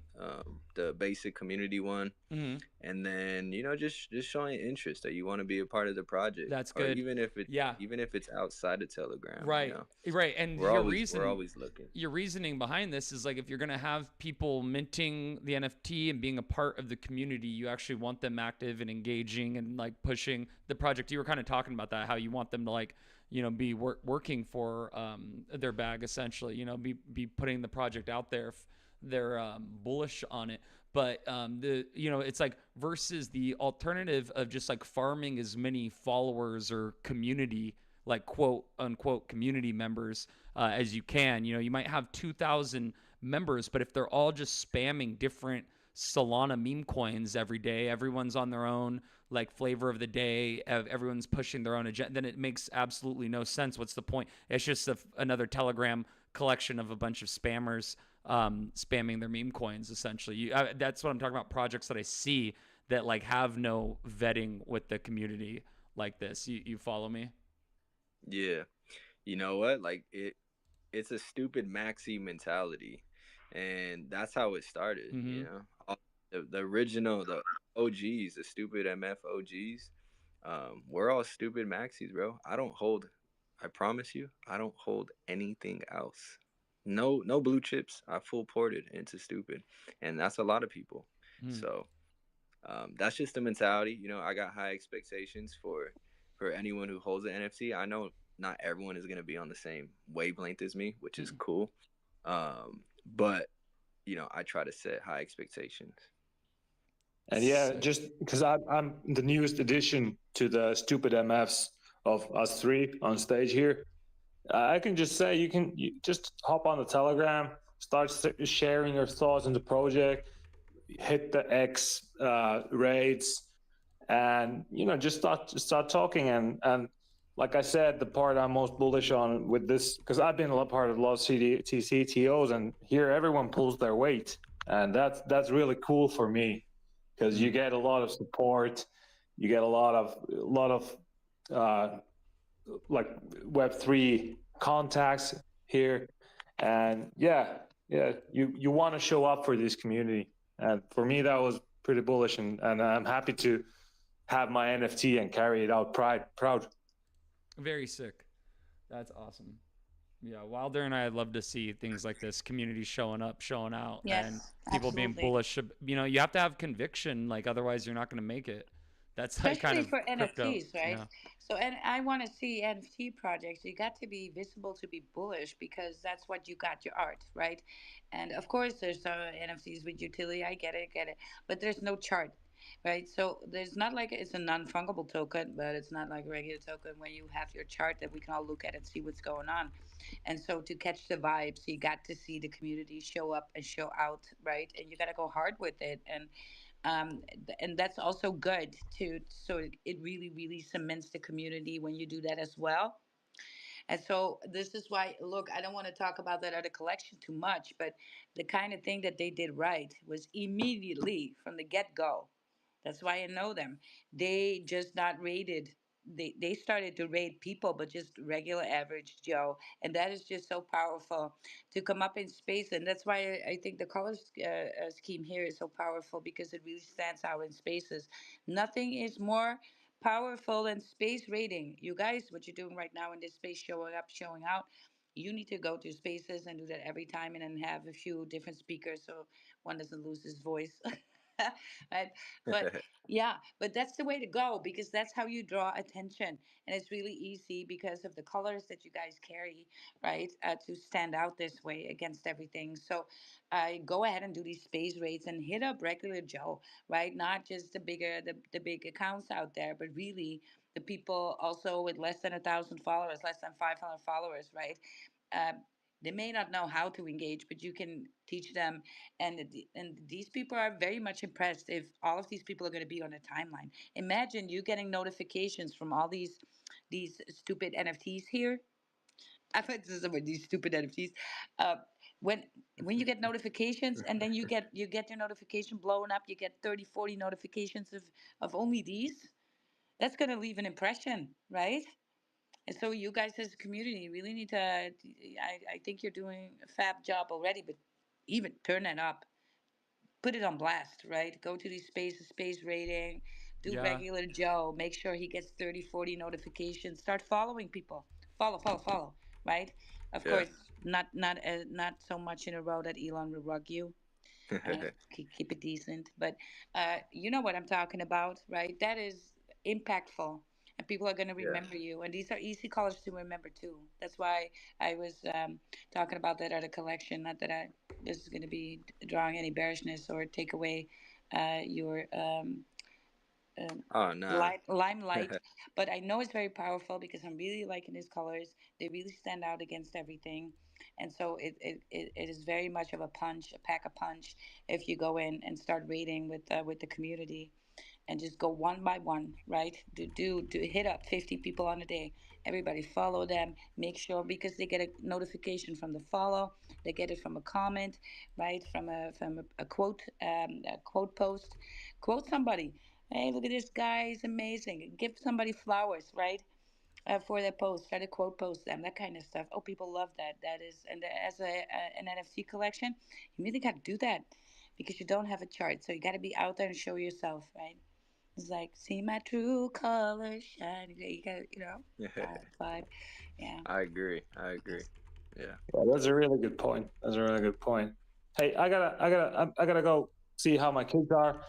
the basic community one, and then just showing interest that you want to be a part of the project. That's good. Or even if it's outside of Telegram, right, right. And we're always looking. Your reasoning behind this is like, if you're gonna have people minting the NFT and being a part of the community, you actually want them active and engaging and like pushing the project. You were kind of talking about that, how you want them to like be working for their bag, essentially, be putting the project out there if they're bullish on it. But it's like, versus the alternative of just like farming as many followers or community, like quote unquote community members as you can. You might have 2,000 members, but if they're all just spamming different Solana meme coins every day, everyone's on their own like flavor of the day, everyone's pushing their own agenda, then it makes absolutely no sense. What's the point? It's just another Telegram collection of a bunch of spammers spamming their meme coins, essentially. That's what I'm talking about, projects that I see that like have no vetting with the community like this. You follow me? Yeah. You know what? Like it's a stupid maxi mentality, and that's how it started. The original, the OGs, the stupid MF OGs, we're all stupid maxis, bro. I promise you, I don't hold anything else. No blue chips. I full ported into stupid, and that's a lot of people. So that's just the mentality. I got high expectations for anyone who holds an NFT. I know not everyone is going to be on the same wavelength as me, which is cool. But I try to set high expectations. And yeah, just because I'm the newest addition to the stupid MFs of us three on stage here, I can just say you just hop on the Telegram, start sharing your thoughts on the project, hit the X raids, and just start talking. And like I said, the part I'm most bullish on with this, because I've been a part of a lot of CTOs, and here everyone pulls their weight, and that's really cool for me, because you get a lot of support, you get a lot of like Web3 contacts here, and yeah, yeah, you want to show up for this community, and for me that was pretty bullish, and I'm happy to have my NFT and carry it out proud. Very sick. That's awesome. Yeah, Wilder and I love to see things like this, community showing up, showing out, and Yes, people being absolutely. bullish. You know, you have to have conviction, like otherwise you're not going to make it. That's like kind Especially of for crypto. NFTs, right? Yeah. So, and I want to see NFT projects. You got to be visible to be bullish because that's what you got your art, right? And of course, there's NFTs with utility. I get it, but there's no chart, right? So there's not like it's a non-fungible token, but it's not like a regular token where you have your chart that we can all look at and see what's going on. And so to catch the vibes, you got to see the community show up and show out, right? And you got to go hard with it. And that's also good to so it really cements the community when you do that as well. And so this is why, look, I don't want to talk about that other collection too much, but the kind of thing that they did right was immediately from the get-go. That's why I know them. They just not rated. They started to rate people, but just regular average Joe, and that is just so powerful to come up in space. And that's why I think the color scheme here is so powerful because it really stands out in spaces. Nothing is more powerful than space rating. You guys, what you're doing right now in this space, showing up, showing out. You need to go to spaces and do that every time, and then have a few different speakers so one doesn't lose his voice. Right? But yeah, but that's the way to go because that's how you draw attention. And it's really easy because of the colors that you guys carry, right? To stand out this way against everything. So go ahead and do these space raids and hit up regular Joe, right? Not just the big accounts out there, but really the people also with less than 1,000 followers, less than 500 followers, right? Um, they may not know how to engage, but you can teach them. And these people are very much impressed if all of these people are going to be on a timeline. Imagine you getting notifications from all these stupid NFTs here. I thought this is about these stupid NFTs. Uh, when when you get notifications and then you get your notification blowing up, you get 30, 40 notifications of only these. That's going to leave an impression, right? And so you guys as a community really need to. I think you're doing a fab job already, but even turn that up, put it on blast, right? Go to these spaces, space rating, do Yeah. regular Joe, make sure he gets 30, 40 notifications, start following people, follow, right? Of Yeah. course, not so much in a row that Elon will rug you. Keep it decent, but you know what I'm talking about, right? That is impactful, and people are going to Yeah. remember you. And these are easy colors to remember too. That's why I was talking about that other collection. Not that this is going to be drawing any bearishness or take away your um, Oh nah. limelight, but I know it's very powerful because I'm really liking his colors. They really stand out against everything, and so it is very much of a punch, a pack a punch. If you go in and start rating with the community, and just go one by one, right? Do hit up 50 people on a day. Everybody follow them. Make sure because they get a notification from the follow, they get it from a comment, right? From a quote post. Quote somebody. Hey, look at this guy. He's amazing. Give somebody flowers, right? For their post, try to quote post them, that kind of stuff. Oh, people love that. That is, and as an NFT collection, you really got to do that because you don't have a chart, so you got to be out there and show yourself, right? It's like, see my true colors shining. You got, vibe. Yeah. I agree. I agree. Yeah. Yeah, that's a really good point. That's a really good point. Hey, I gotta go see how my kids are.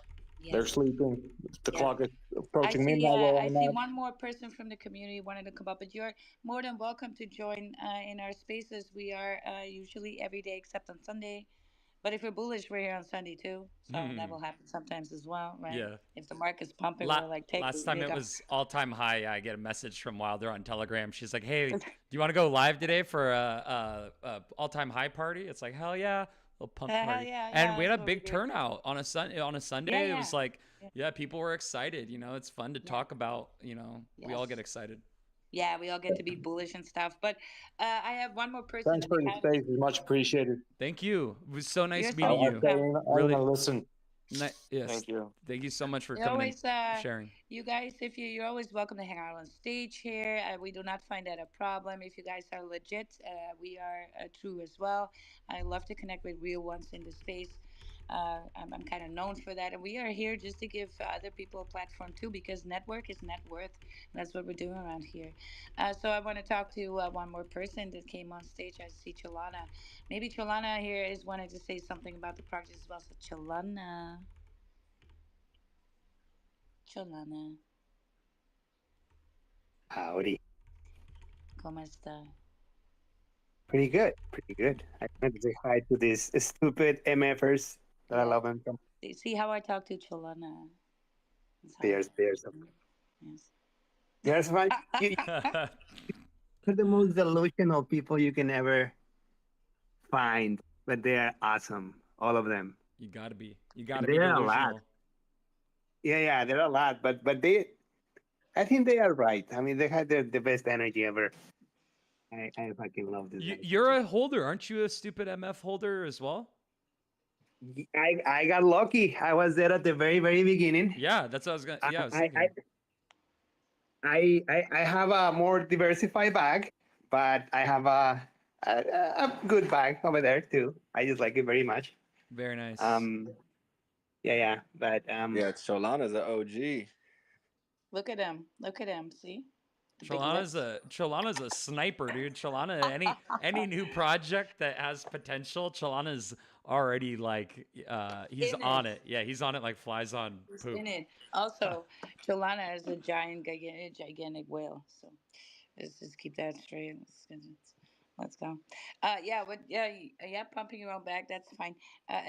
They're Yes. sleeping. The Yeah. clock is approaching midnight where I I'm see at. one more person from the community wanted to come up, but you're more than welcome to join in our spaces. We are usually every day except on Sunday. But if we're bullish, we're here on Sunday too. So that Hmm. will happen sometimes as well, right? Yeah. If the market's pumping, we're like, take Last it, here time you it go. was all time high. I get a message from Wilder on Telegram. She's like, "Hey, do you want to go live today for a all time high party?" It's like, hell yeah, little pump Hell party. yeah, And yeah, we had that's a what we big do. turnout on a Yeah, Sunday. It yeah, was like, yeah, yeah, people were excited. You know, it's fun to yeah. talk about. We all get Yes. excited. Yeah, we all get to be bullish and stuff. But I have one more person Thanks in the for your category. space. It's much appreciated. Thank you. It was so You're nice so meeting I'll you. stay welcome. in, I'll Really, listen. Yes. Thank you. Thank you so much for You're coming and always, sharing. you guys, if you're always welcome to hang out on stage here. We do not find that a problem. If you guys are legit, we are true as well. I love to connect with real ones in the space. I'm kind of known for that, and we are here just to give other people a platform too, because network is net worth. And that's what we're doing around here. So I want to talk to one more person that came on stage. I see Cholana. Maybe Cholana here is wanting to say something about the project as well. So Cholana, Cholana, Howdy. ¿cómo está? Pretty good. Pretty good. I wanted to say hi to these stupid MFers that I Yeah. love them from. See how I talk to Cholana. That's how I There's talk. there's Yes. there's one. You're the most delusional people you can ever find, but they are awesome. All of them. You gotta be. You gotta And be there are a lot. delusional. Yeah, there are a lot. But they, I think they are right. I mean, they had the best energy ever. I fucking love this guy. You're a holder, aren't you? A stupid MF holder as well. I got lucky. I was there at the very beginning. Yeah, that's what I was gonna. Yeah, I was I, thinking. I have a more diversified bag, but I have a good bag over there too. I just like it very much. Very nice. But Yeah, Cholana's an OG. Look at him. Look at him. See? The big Cholana's lips. a sniper, dude. Cholana, any new project that has potential, Cholana's already like he's In on it. it. Yeah, he's on it like flies on He's poop. in it. Also, Cholana is a gigantic whale. So let's just keep that straight. Let's go. Yeah, but yeah, pumping your own bag. That's fine.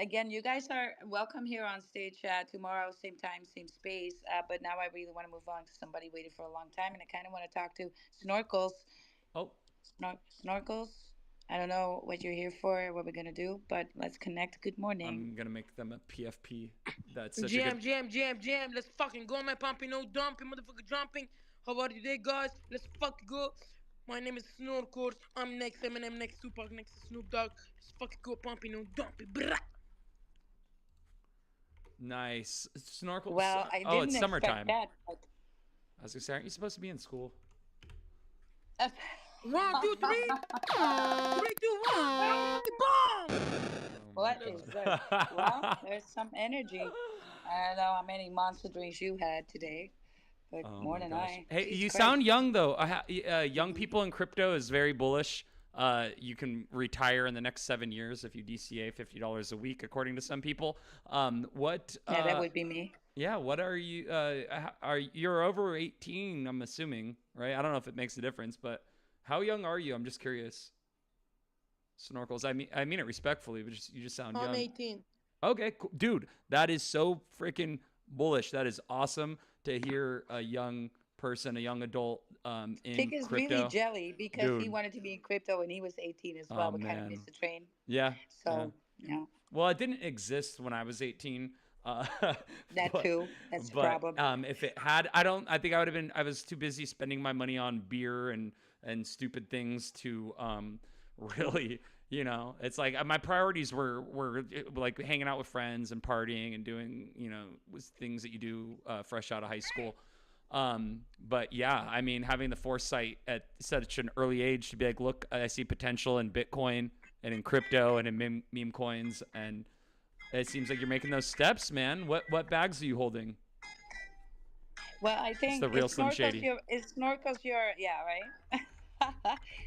Again, you guys are welcome here on stage tomorrow, same time, same space. But now I really want to move on to somebody waiting for a long time, and I kind of want to talk to Snorkels. Oh, Snorkels. I don't know what you're here for, what we're gonna do, but let's connect. Good morning. I'm gonna make them a PFP. That's such a Jam, good. jam, jam, jam. Let's fucking go, man. Pumping, no dumping, motherfucker jumping. How are you today, guys? Let's fucking go. My name is Snore Course. I'm next, Eminem next, Tupac next to Snoop Dogg. Let's fucking go, pumping, no dumping. Brah. Nice snorkel. Well, I Oh, it's didn't expect summertime. that. But... I was gonna say, aren't you supposed to be in school? 1, 2, 3. 3, 2, 1. Bomb! Oh my What is this? Well, god. there's some energy. I don't know how many monster drinks you had today, but Oh more my than gosh. I. Hey, Jesus you Christ. sound young though. Young people in crypto is very bullish. You can retire in the next 7 years if you DCA $50 a week, according to some people. What? Yeah, that would be me. Yeah. What are you? Are you're over 18? I'm assuming, right? I don't know if it makes a difference, but how young are you? I'm just curious. Snorkels. I mean it respectfully, but you just sound I'm young. 18. Okay, cool. Dude, that is so freaking bullish. That is awesome to hear a young person, a young adult in Tick is really crypto. jelly because he Dude, wanted to be in crypto when he was 18 as oh well. We kind of man. missed the train. Yeah, yeah. So, you know, Well, it didn't exist when I was 18. Uh, that but too. That's the but problem. if it had, I think I would have been. I was too busy spending my money on beer and stupid things to really, it's like my priorities were like hanging out with friends and partying and doing was things that you do fresh out of high school. But yeah, I mean, having the foresight at such an early age to be like, look, I see potential in Bitcoin and in crypto and in meme coins, and it seems like you're making those steps, man. What bags are you holding? Well, I It's the think real Slim Shady. is Snorkels your, yeah, right?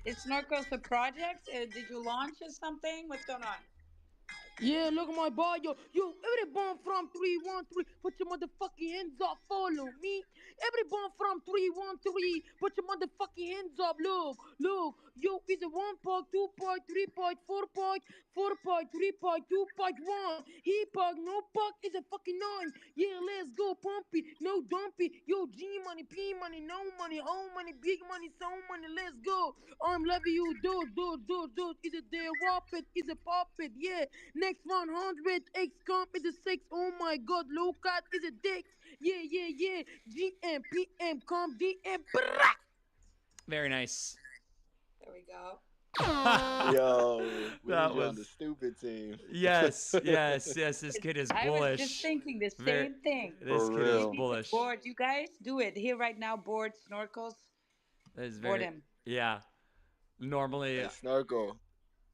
Is Snorkels a project? Did you launch or something? What's going on? Yeah, look at my boy, yo. Yo, every bomb from 313, put your motherfucking hands up, follow me. Every bomb from 313, put your motherfucking hands up, look. Yo, is it 1 point, 2 point, 3 point, 4 point, 4 point, 3 point, 2 point, 1. He point, no point, is a fucking 9. Yeah, let's go, pumpy, no dumpy. Yo, G money, P money, no money, home money, big money, so money, let's go. I'm loving you, dude. Is it there, whop it, is it pop it, yeah. Next 100, X comp is a 6. Oh my god, low cut is a dicks. Yeah. GM, PM, comp, DM. Brah! Very nice. There we go. Yo, we That need you on the was stupid team. yes. This kid is I was just bullish. thinking the Very. same thing. This For kid is Maybe real. the bullish. board. You guys do it here right now. Board snorkels. That is Board very. him. Yeah. Normally, Hey, Snorkel,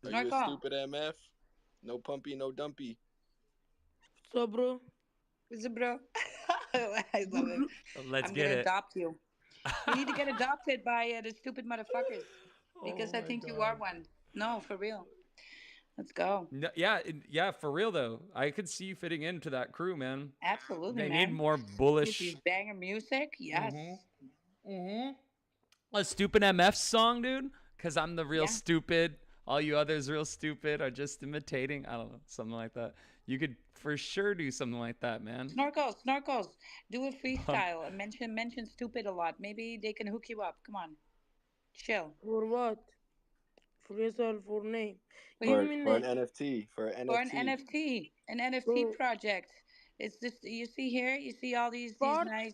are you a Snorkel. stupid MF? No pumpy, no dumpy. So, bro. Who's it, bro? I love it. let's I'm get gonna it. adopt you. You need to get adopted by the stupid motherfuckers because Oh I my think you are god. one. No, for real. Let's go. No, yeah, yeah, for real though. I could see you fitting into that crew, man. Absolutely, They need man. more With these bullish. banger music, yes. A stupid MF song, dude. Cause I'm the real Yeah. stupid. All you others real stupid are just imitating. I don't know, something like that. You could for sure do something like that, man. Snorkels. Do a freestyle. And mention stupid a lot. Maybe they can hook you up. Come on. Chill. For what? For yourself, for name. Give Please. me For an name. NFT. For an For an NFT. NFT. An NFT Bro, project. It's just you see here, you see all these fart. nice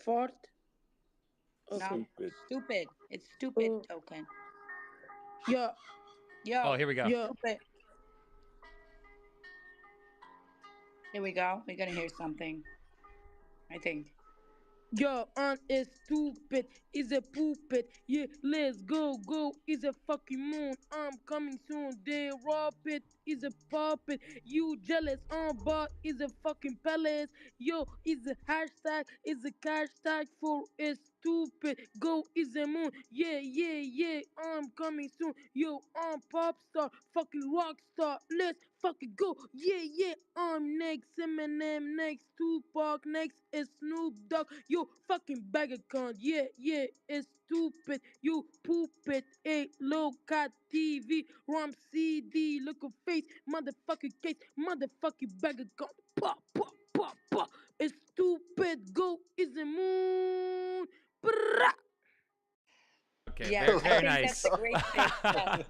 Fart. no Okay. Stupid. stupid. It's stupid Uh, token. yeah. Oh, Yo, here we go. Yeah. stupid. Here we go. We're gonna hear something. I think. Yeah, and it's stupid. Is a puppet. Yeah, let's go. Is a fucking moon. I'm coming soon. They rob it. Is a puppet. You jealous? But is a fucking palace. Yo, is a hashtag. Is a hashtag for a stupid. Go is a moon. Yeah. I'm coming soon. Yo, I'm pop star. Fucking rock star. Let's fucking go. Yeah. I'm next. Eminem next. Tupac next. Is Snoop Dogg. You fucking bag account. Yeah. It's stupid. You poop it. A low cat TV. Rom CD. Look at face. Motherfucking case. Motherfucking bag account. Pa. It's stupid. Go is the moon. Brrrah. Okay, Yes, very I very think that's nice. a great fit. Yes.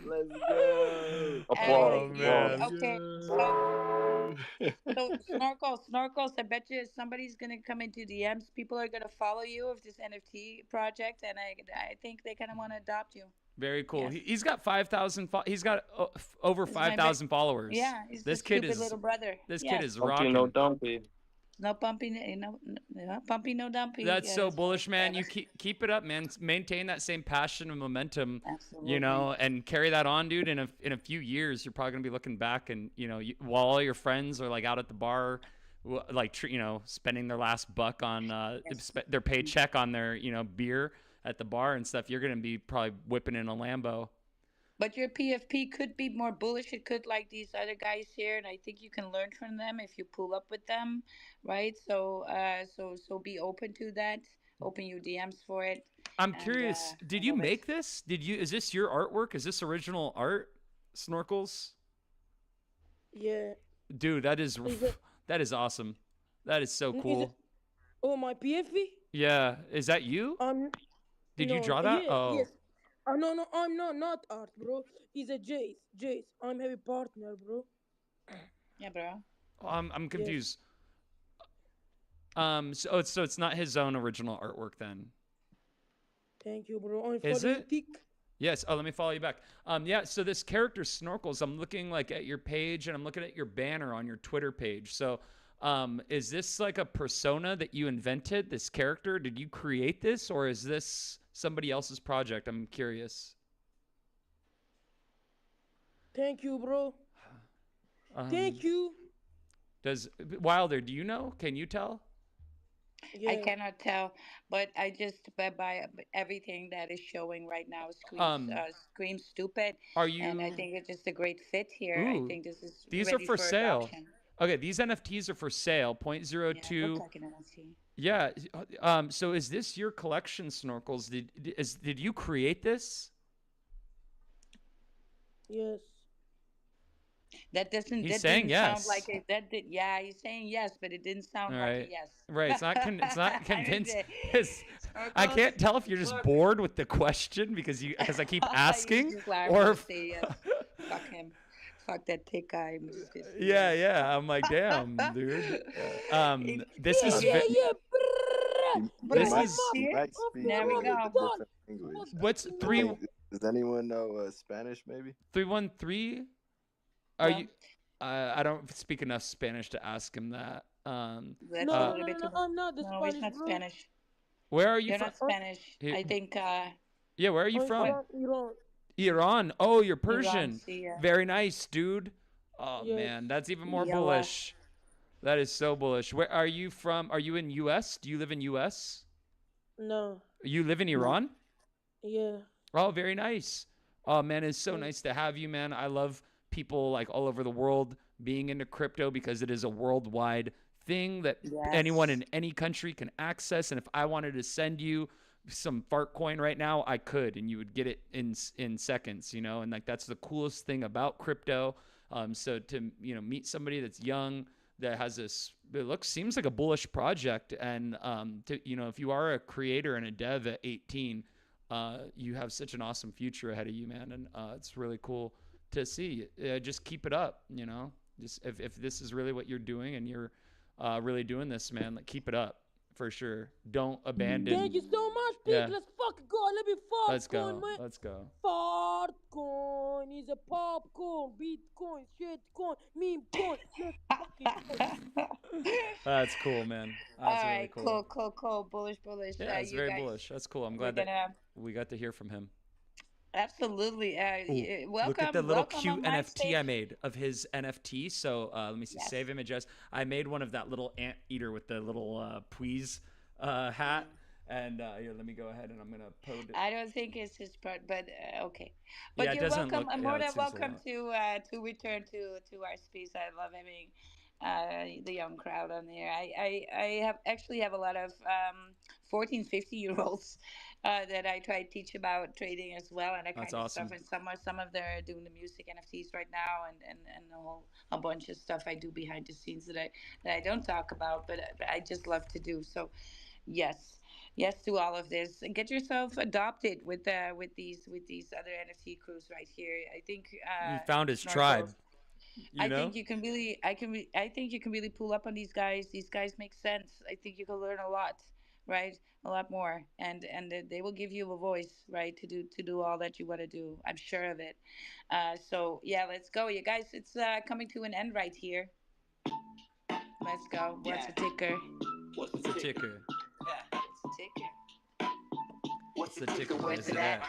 Let's go. Oh Everything. man. Okay, so snorkels. I bet you somebody's gonna come into DMs. People are gonna follow you of this NFT project, and I think they kind of want to adopt you. Very cool. Yes. He's got 5,000. He's got over This is my 5,000 followers. Yeah, he's the This kid stupid is. little brother. This kid Yes. is Dumpty, no rocking. dumpy. No pumpy, no pumpy, no dumpy. That's Yeah, so that's bullish, man. You right. keep it up, man. Maintain that same passion and momentum, Absolutely. you know, and carry that on, dude. In a few years, you're probably gonna be looking back, and you know, while all your friends are like out at the bar, like you know, spending their last buck on Yes. their paycheck on their beer at the bar and stuff. You're gonna be probably whipping in a Lambo. But your PFP could be more bullish. It could like these other guys here, and I think you can learn from them if you pull up with them, right? So be open to that. Open your DMs for it, I'm and curious. I Did you love it. make this? Is this your artwork? Is this original art? Snorkels, Yeah. dude. Is it? That is awesome. That is so Is it? cool. Oh, my PFV? Yeah, is that you? Did you No. draw that? Yeah. Oh, Yes. No. I'm not art, bro. He's a Jace. I'm heavy partner, bro. Yeah, bro. I'm Yes. confused. So it's not his own original artwork then. Thank you, bro. I'm Is for it? Tic. Yes. Oh, let me follow you back. Yeah. So this character Snorkels. I'm looking like at your page, and I'm looking at your banner on your Twitter page. So, is this like a persona that you invented? This character? Did you create this, or is this somebody else's project? I'm curious. Thank you, bro. Thank you. Does Wilder? Do you know? Can you tell? Yeah. I cannot tell, but I just by everything that is showing right now Um, screams stupid, are and I you? think it's just a great fit here. I Ooh, think this is these are ready for for sale. adoption. Okay, these NFTs are for sale. Point zero Yeah, it looks two. like an NFT. Yeah. So is this your collection, Snorkels? Did you create this? Yes. That doesn't. He's That saying didn't sound yes. like it. That did. Yeah, he's saying yes, but it didn't sound All like a right. yes. Right. It's not. It's not I convinced. did. I Snorkels, can't tell if you're just look. bored with the question because I keep He's asking, just like, I'm or gonna if, say yes. Fuck him. Fuck that tick guy. I'm just gonna say yeah, yes. yeah. I'm like, damn, dude. This is Yeah. He this might, is he might Oh speak There we a go. different language. what's I three. think Does anyone know Spanish? Maybe. 313. Are Well, you? I don't speak enough Spanish to ask him that. that's a No, little no, no, bit no, too no. much. I'm not the No, he's Spanish, not bro. Spanish. where are you You're from? not Spanish. I think Yeah, where are you I'm from? what? from Iran. Iran. Oh, you're Iran, Persian. see, Very nice, dude. Oh Yes. man, that's even more Yalla. bullish. That is so bullish. Where are you from? Are you in US? Do you live in US? No. You live in No. Iran? Yeah. Oh, very nice. Oh man, it's so Yes. nice to have you, man. I love people like all over the world being into crypto because it is a worldwide thing that anyone Yes. in any country can access. And if I wanted to send you some fart coin right now, I could, and you would get it in seconds, you know. And like that's the coolest thing about crypto. So to meet somebody that's young that has this, it seems like a bullish project, and to if you are a creator and a dev at 18, you have such an awesome future ahead of you, man, and it's really cool to see. Just keep it up, Just if this is really what you're doing and you're really doing this, man, like keep it up for sure. Don't abandon. Thank you so much, Pig. Yeah, Let's fucking go. Let me fart let's coin, go. man. Let's go. Fart coin is a popcorn, Bitcoin, shit coin, meme coin. Let's fucking go. That's cool, man. All That's really right, cool. cool, cool, cool. Bullish, bullish. Yeah, it's You very guys, bullish. That's cool. I'm we're glad that gonna we got to hear from him. absolutely. Oh, look at the Welcome, little welcome cute on my NFT I stage. made of his NFT. So let me see, Yes. save images. I made one of that little ant eater with the little Please hat. And here, let me go ahead and I'm going to put it. I don't think it's his part, but okay. Yeah, But it you're doesn't welcome. look, I'm yeah, more it than seems a welcome lot. to return to our space. I love having the young crowd on there. I have actually have a lot of 14, 50 year olds that I try to teach about trading as well and that That's kind of stuff. awesome. And some of them are doing the music NFTs right now and a bunch of stuff I do behind the scenes that I don't talk about, but I just love to do. So yes, yes to all of this. And get yourself adopted with these other NFT crews right here. I think He found his Snorkel. tribe, I think you can really, I think you can really pull up on these guys. These guys make sense. I think you can learn a lot, right? A lot more, and they will give you a voice, right, to do all that you want to do. I'm sure of it. So yeah, let's go, you guys. It's coming to an end right here. Let's go. What's the ticker? What's the ticker? What's the ticker? What's the ticker? Where's it at?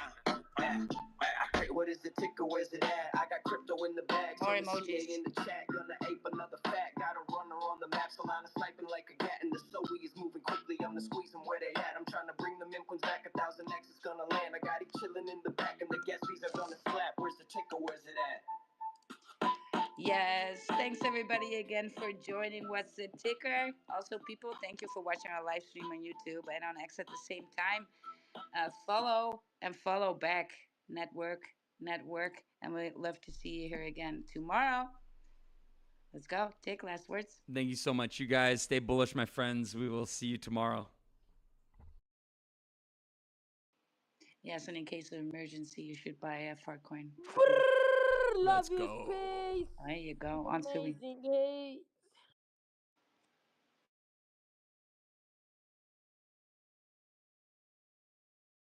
What is the ticker? Where's it at? I got crypto in the bag. More emojis. In the chat, gonna ape another fact. Got a runner on the map, so line of sniping like a cat. And the Zoe is moving quickly. I'm the squeezing where they at. I'm trying to bring the Mimquins back. 1,000x is gonna land. I got it chilling in the back, and the guest fees are gonna slap. Where's the ticker? Where's it at? Yes, thanks everybody again for joining What's the Ticker. Also, people, thank you for watching our live stream on YouTube and on X at the same time. Follow and follow back. Network, and we'd love to see you here again tomorrow. Let's go. Take last words. Thank you so much, you guys. Stay bullish, my friends. We will see you tomorrow. Yes, and in case of emergency, you should buy a Farcoin. Love Let's you, go. space. There you go. On to we. Amazing, hey.